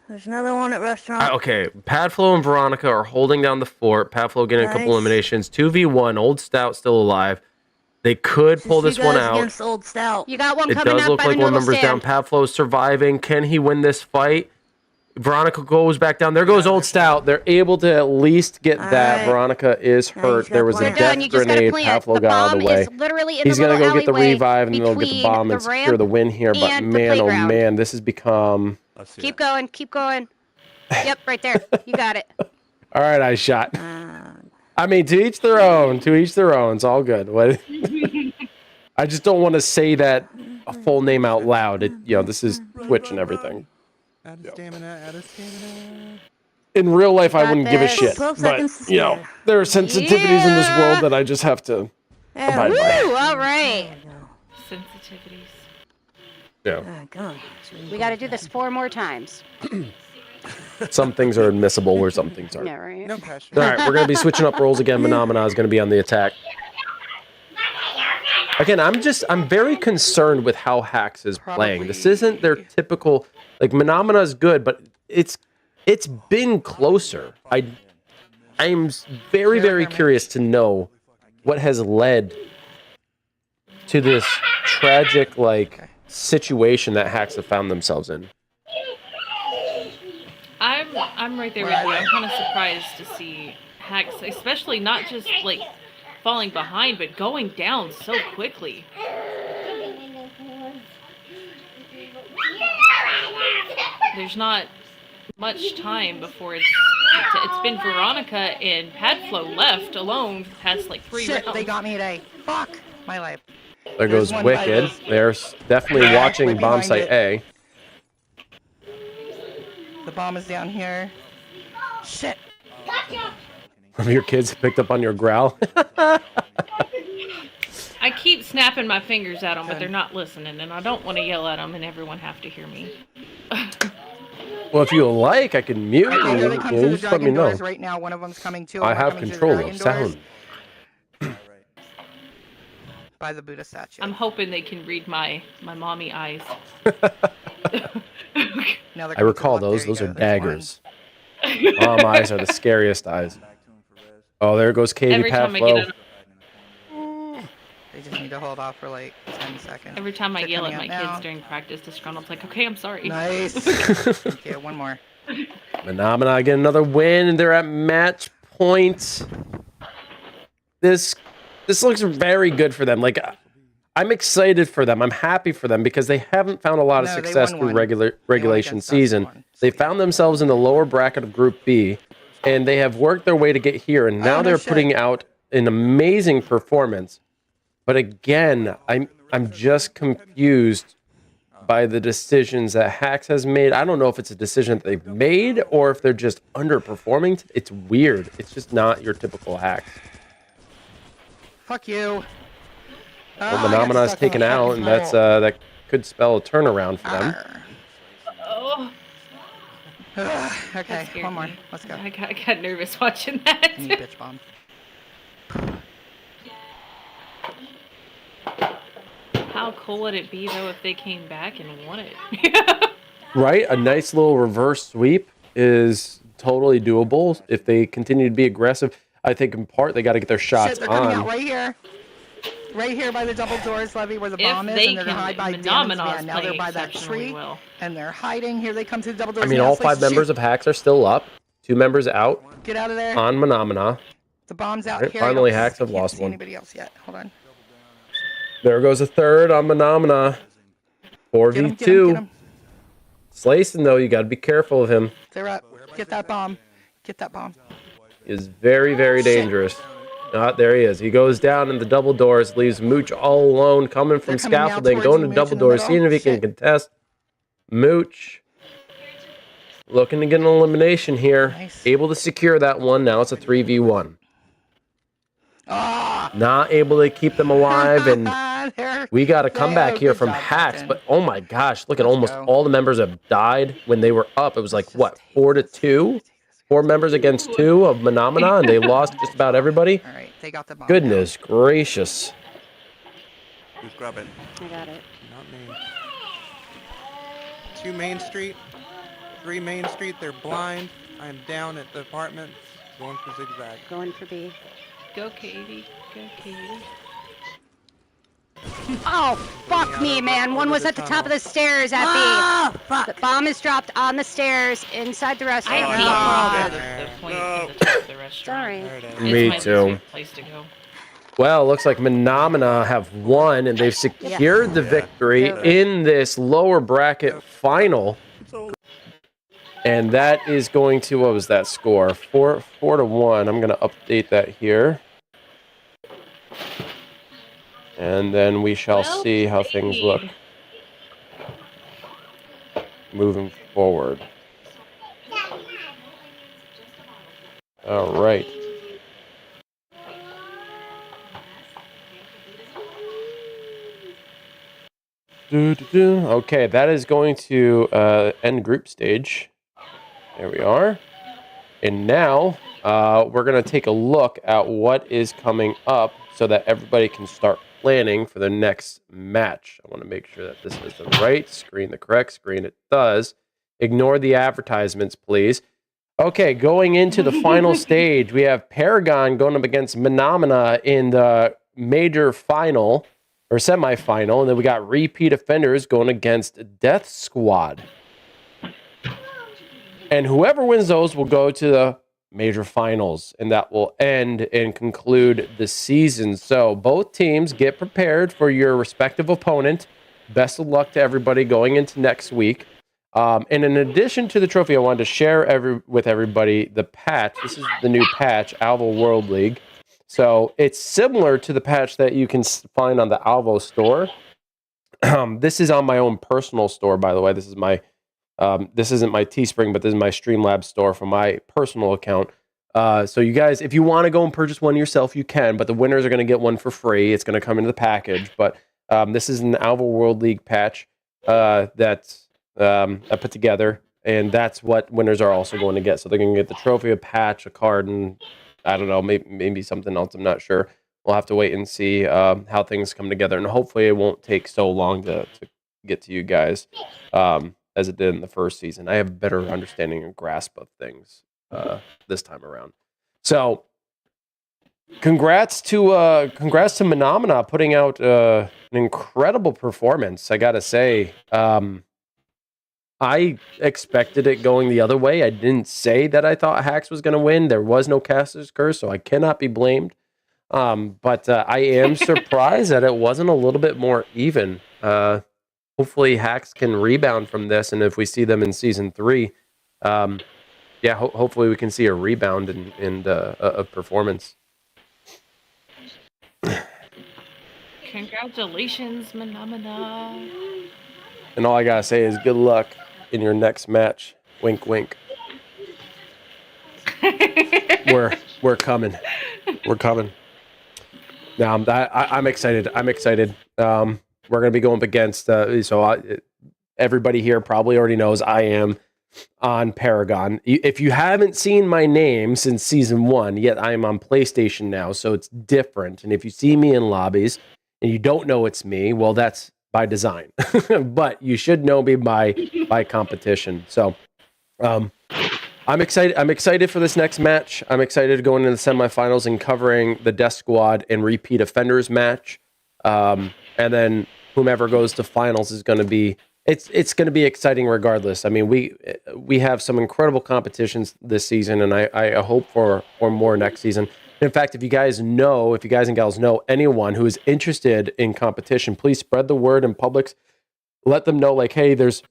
There's another one at restaurant. Okay, Padflo and Veronica are holding down the fort. Padflo getting a couple Nice. eliminations. 2v1, Old Stout still alive. They could pull Just this you one guys out. against Old Stout. You got one It coming does up look by like the one noodle member's down. stand. Padflo is surviving. Can he win this fight? Veronica goes back down. There goes Old Stout. They're able to at least get that. Alright. Veronica is Now hurt. he's got There was a plant. You're death done. You just gotta grenade. plant. Padflo The got out of bomb the way. is literally in He's the gonna little go get the alleyway revive and they'll get the between bomb the and secure ramp the win here. But and the man, oh playground. man, this has become. Let's see Keep it. going. Keep going. Yep, right there. You got it. All right, I shot. Uh, I mean, to each their own. To each their own. It's all good. What? I just don't want to say that a full name out loud. This is Twitch and everything. Add a stamina, add a stamina. In real life, I Got wouldn't give a this. shit. 12 But seconds to spare. there are sensitivities in this world Yeah. that I just have to Yeah, abide Woo! by. All right. Sensitivities. Yeah. Come on. We got to do this 4 more times. Some things are admissible where some things aren't. Yeah, right. No pressure. All right, we're going to be switching up roles again. Mahna is going to be on the attack. Again, I'm very concerned with how Haxx is playing. This isn't their typical, like, Mahna is good, but it's been closer. I'm very, very curious to know what has led to this tragic, like, situation that Haxx have found themselves in. I'm right there with you. I'm kind of surprised to see Haxx, especially not just like falling behind, but going down so quickly. There's not much time before it's been Veronica and Padflo left alone past like 3 Shit, rounds. they got me today. Fuck my life. There goes There's one by Wicked. this. They're definitely Yeah, watching right bomb behind site it. A. The bomb is down here. Shit. One of your kids picked up on your growl. I keep snapping my fingers at them, but they're not listening, and I don't want to yell at them and everyone have to hear me. Well, if you like, I can mute Okay, here they you. come through the Just let me dragon know. doors right now. One of them's coming too. I One have coming through the control dragon of doors sound. by the Buddha statue. I'm hoping they can read my mommy eyes. Now they're I coming recall through the those. lock. Those are There you go. daggers. Mom eyes are the scariest eyes. Oh, there goes Katie Every time I get Padflo. at, They just need to hold off for like 10 seconds. every time I They're yell at coming my out kids now. during practice, Disgruntled's like, okay, I'm sorry. Nice. Okay, one more. Mahna get another win, and they're at match point. This looks very good for them. Like, I'm excited for them. I'm happy for them because they haven't found a lot of No, they success won through one. regulation against us season. one. They found themselves in the lower bracket of Group B, and they have worked their way to get here. And now no they're shit. putting out an amazing performance. But again, I'm just confused by the decisions that Haxx has made. I don't know if it's a decision that they've made or if they're just underperforming. It's weird. It's just not your typical Haxx. Fuck you. Well, Ah, I got Mahna is stuck on taken the out, fucking and that's pole. that could spell a turnaround for them. Arr. Oh, Okay, that scared one more. me. Let's go. I got nervous watching that. You bitch bomb. How cool would it be though if they came back and won it? Right? A nice little reverse sweep is totally doable if they continue to be aggressive. I think in part they got to get their shots Shit, they're coming out on. right here. Right here by the double doors, Levy, where the If bomb is, they and they're can, gonna hide by Damon's Mahna's van. Now they're playing by that exceptionally tree, well. and they're hiding. Here they come to the double doors. I mean, now. all Slice 5 the members shoot. of Haxx are still up. 2 members out Get out of there. on Mahna. The bomb's out Right, here. finally, I don't Haxx have can't lost see one. Anybody else yet? Hold on. There goes a third on Mahna. Get 'em, get 'em, 4v2. get 'em. Slayson, though, you got to be careful of him. They're up. Get that bomb. Get that bomb. He is very, very dangerous. There he is. He goes down in the double doors, leaves Mooch all alone, coming from They're coming out scaffolding, towards going you, to Mooch, double in the doors, middle. seeing if he can Shit. contest. Mooch looking to get an elimination here. Nice. Able to secure that one. Now it's a 3v1. Ah! Not able to keep them alive, and There. we got a comeback Oh, here good from job, Haxx. Justin. But oh my gosh, look at Let's almost go. all the members have died when they were up. It was like, what, 4-2? 4 members against 2 of Mahna, and they lost just about everybody. All right. Take out the bomb. Goodness gracious. Who's grabbing? I got it. Not me. 2 Main Street. 3 Main Street. They're blind. I am down at the apartments. Going for zigzag. Going for B. Go, Katie. Go, Katie. Oh, fuck me, man. One was at the top of the stairs at B. Oh, fuck. The bomb is dropped on the stairs inside the I restaurant. hate Oh, the point no. at the top of the restaurant. Sorry. There it is. It's Me my too. favorite place to go. Well, it looks like Mahna have won, and they've secured the victory Yeah. in this lower bracket final. So And that is going to, what was that score? 4-1. I'm going to update that here. And then we shall Well see how things look moving forward. All right. Okay, that is going to end group stage. There we are. And now we're going to take a look at what is coming up so that everybody can start planning for the next match. I want to make sure that this is the right screen, the correct screen. It does. Ignore the advertisements, please. Okay, going into the final stage, we have Paragon going up against Mahna in the major final or semifinal, and then we got repeat offenders going against Death Squad. And whoever wins those will go to the major finals, and that will end and conclude the season. So both teams get prepared for your respective opponent. Best of luck to everybody going into next week. And in addition to the trophy, I wanted to share with everybody the patch. This is the new patch, Alvo World League. So it's similar to the patch that you can find on the Alvo store. This is on my own personal store, by the way. This is my this isn't my Teespring, but this is my Streamlabs store from my personal account. So you guys, if you want to go and purchase one yourself, you can, but the winners are going to get one for free. It's going to come into the package. But this is an Alvo World League patch that I put together, and that's what winners are also going to get. So they're going to get the trophy, a patch, a card, and I don't know, maybe something else. I'm not sure. We'll have to wait and see how things come together, and hopefully it won't take so long to get to you guys as it did in the first season. I have a better understanding and grasp of things this time around. So congrats to Mahna putting out an incredible performance. I gotta say, I expected it going the other way. I didn't say that I thought Haxx was going to win. There was no caster's curse, so I cannot be blamed. But I am surprised that it wasn't a little bit more even. Hopefully Haxx can rebound from this, and if we see them in Season 3, hopefully we can see a rebound in performance. Congratulations, Mahna. And all I gotta say is good luck in your next match. Wink, wink. We're coming. We're coming. Now I'm excited. I'm excited. We're gonna be going up against. Everybody here probably already knows I am on Paragon. If you haven't seen my name since Season 1, yet I am on PlayStation now, so it's different. And if you see me in lobbies and you don't know it's me, well, that's by design. But you should know me by competition. So I'm excited. I'm excited for this next match. I'm excited to go into the semifinals and covering the Death Squad and repeat offenders match. And then whomever goes to finals is going to be it's going to be exciting regardless. I mean, we have some incredible competitions this season, and I hope for more next season. In fact, if you guys and gals know anyone who is interested in competition, please spread the word in Publix. Let them know, like, hey, there's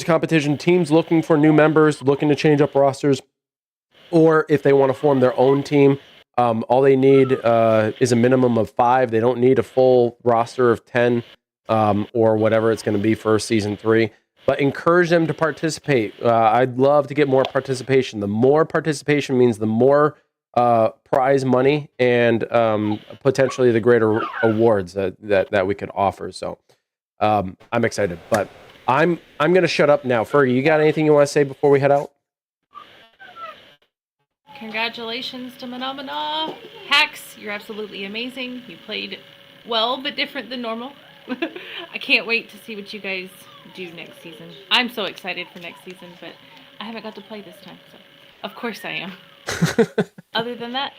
competition, teams looking for new members, looking to change up rosters, or if they want to form their own team, all they need is a minimum of 5. They don't need a full roster of 10 or whatever it's going to be for Season 3. But encourage them to participate. I'd love to get more participation. The more participation means the more prize money and potentially the greater awards that we could offer. So I'm excited, but I'm going to shut up now. Fergie, you got anything you want to say before we head out? Congratulations to Mahna. Haxx, you're absolutely amazing. You played well, but different than normal. I can't wait to see what you guys do next season. I'm so excited for next season, but I haven't got to play this time, so of course I am. Other than that,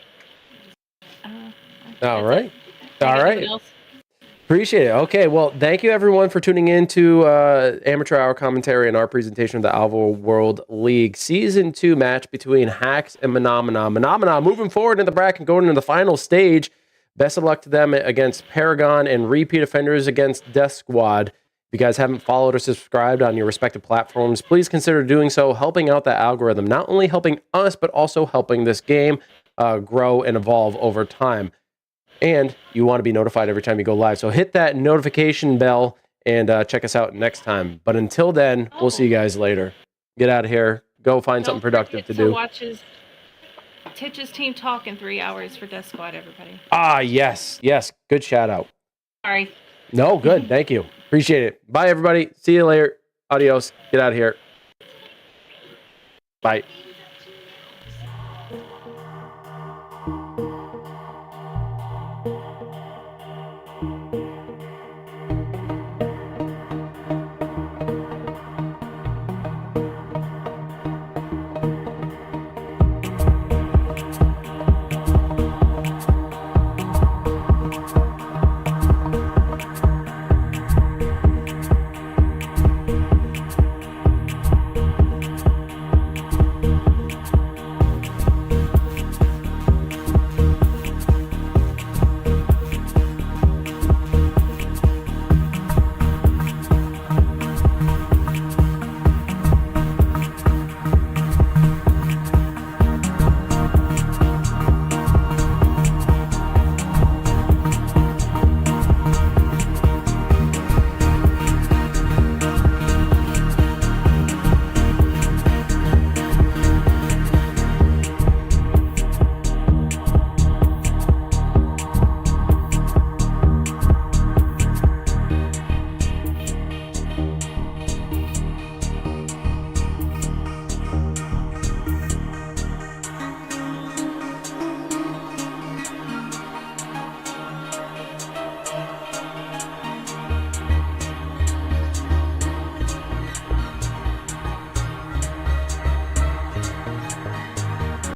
All right. All All right. Appreciate it. Okay, well, thank you everyone for tuning in to Amateur Hour Commentary and our presentation of the Alvo World League Season 2 match between Haxx and Mahna. Mahna moving forward in the bracket, going into the final stage. Best of luck to them against Paragon and repeat offenders against Death Squad. If you guys haven't followed or subscribed on your respective platforms, please consider doing so, helping out the algorithm. Not only helping us, but also helping this game grow and evolve over time. And you want to be notified every time you go live. So hit that notification bell and check us out next time. But until then, we'll see you guys later. Get out of here. Go find something productive to do. Titch's team talk in 3 hours for Death Squad, everybody. Ah, yes. Yes. Good shout out. Sorry. No, good. Thank you. Appreciate it. Bye, everybody. See you later. Adios. Get out of here. Bye.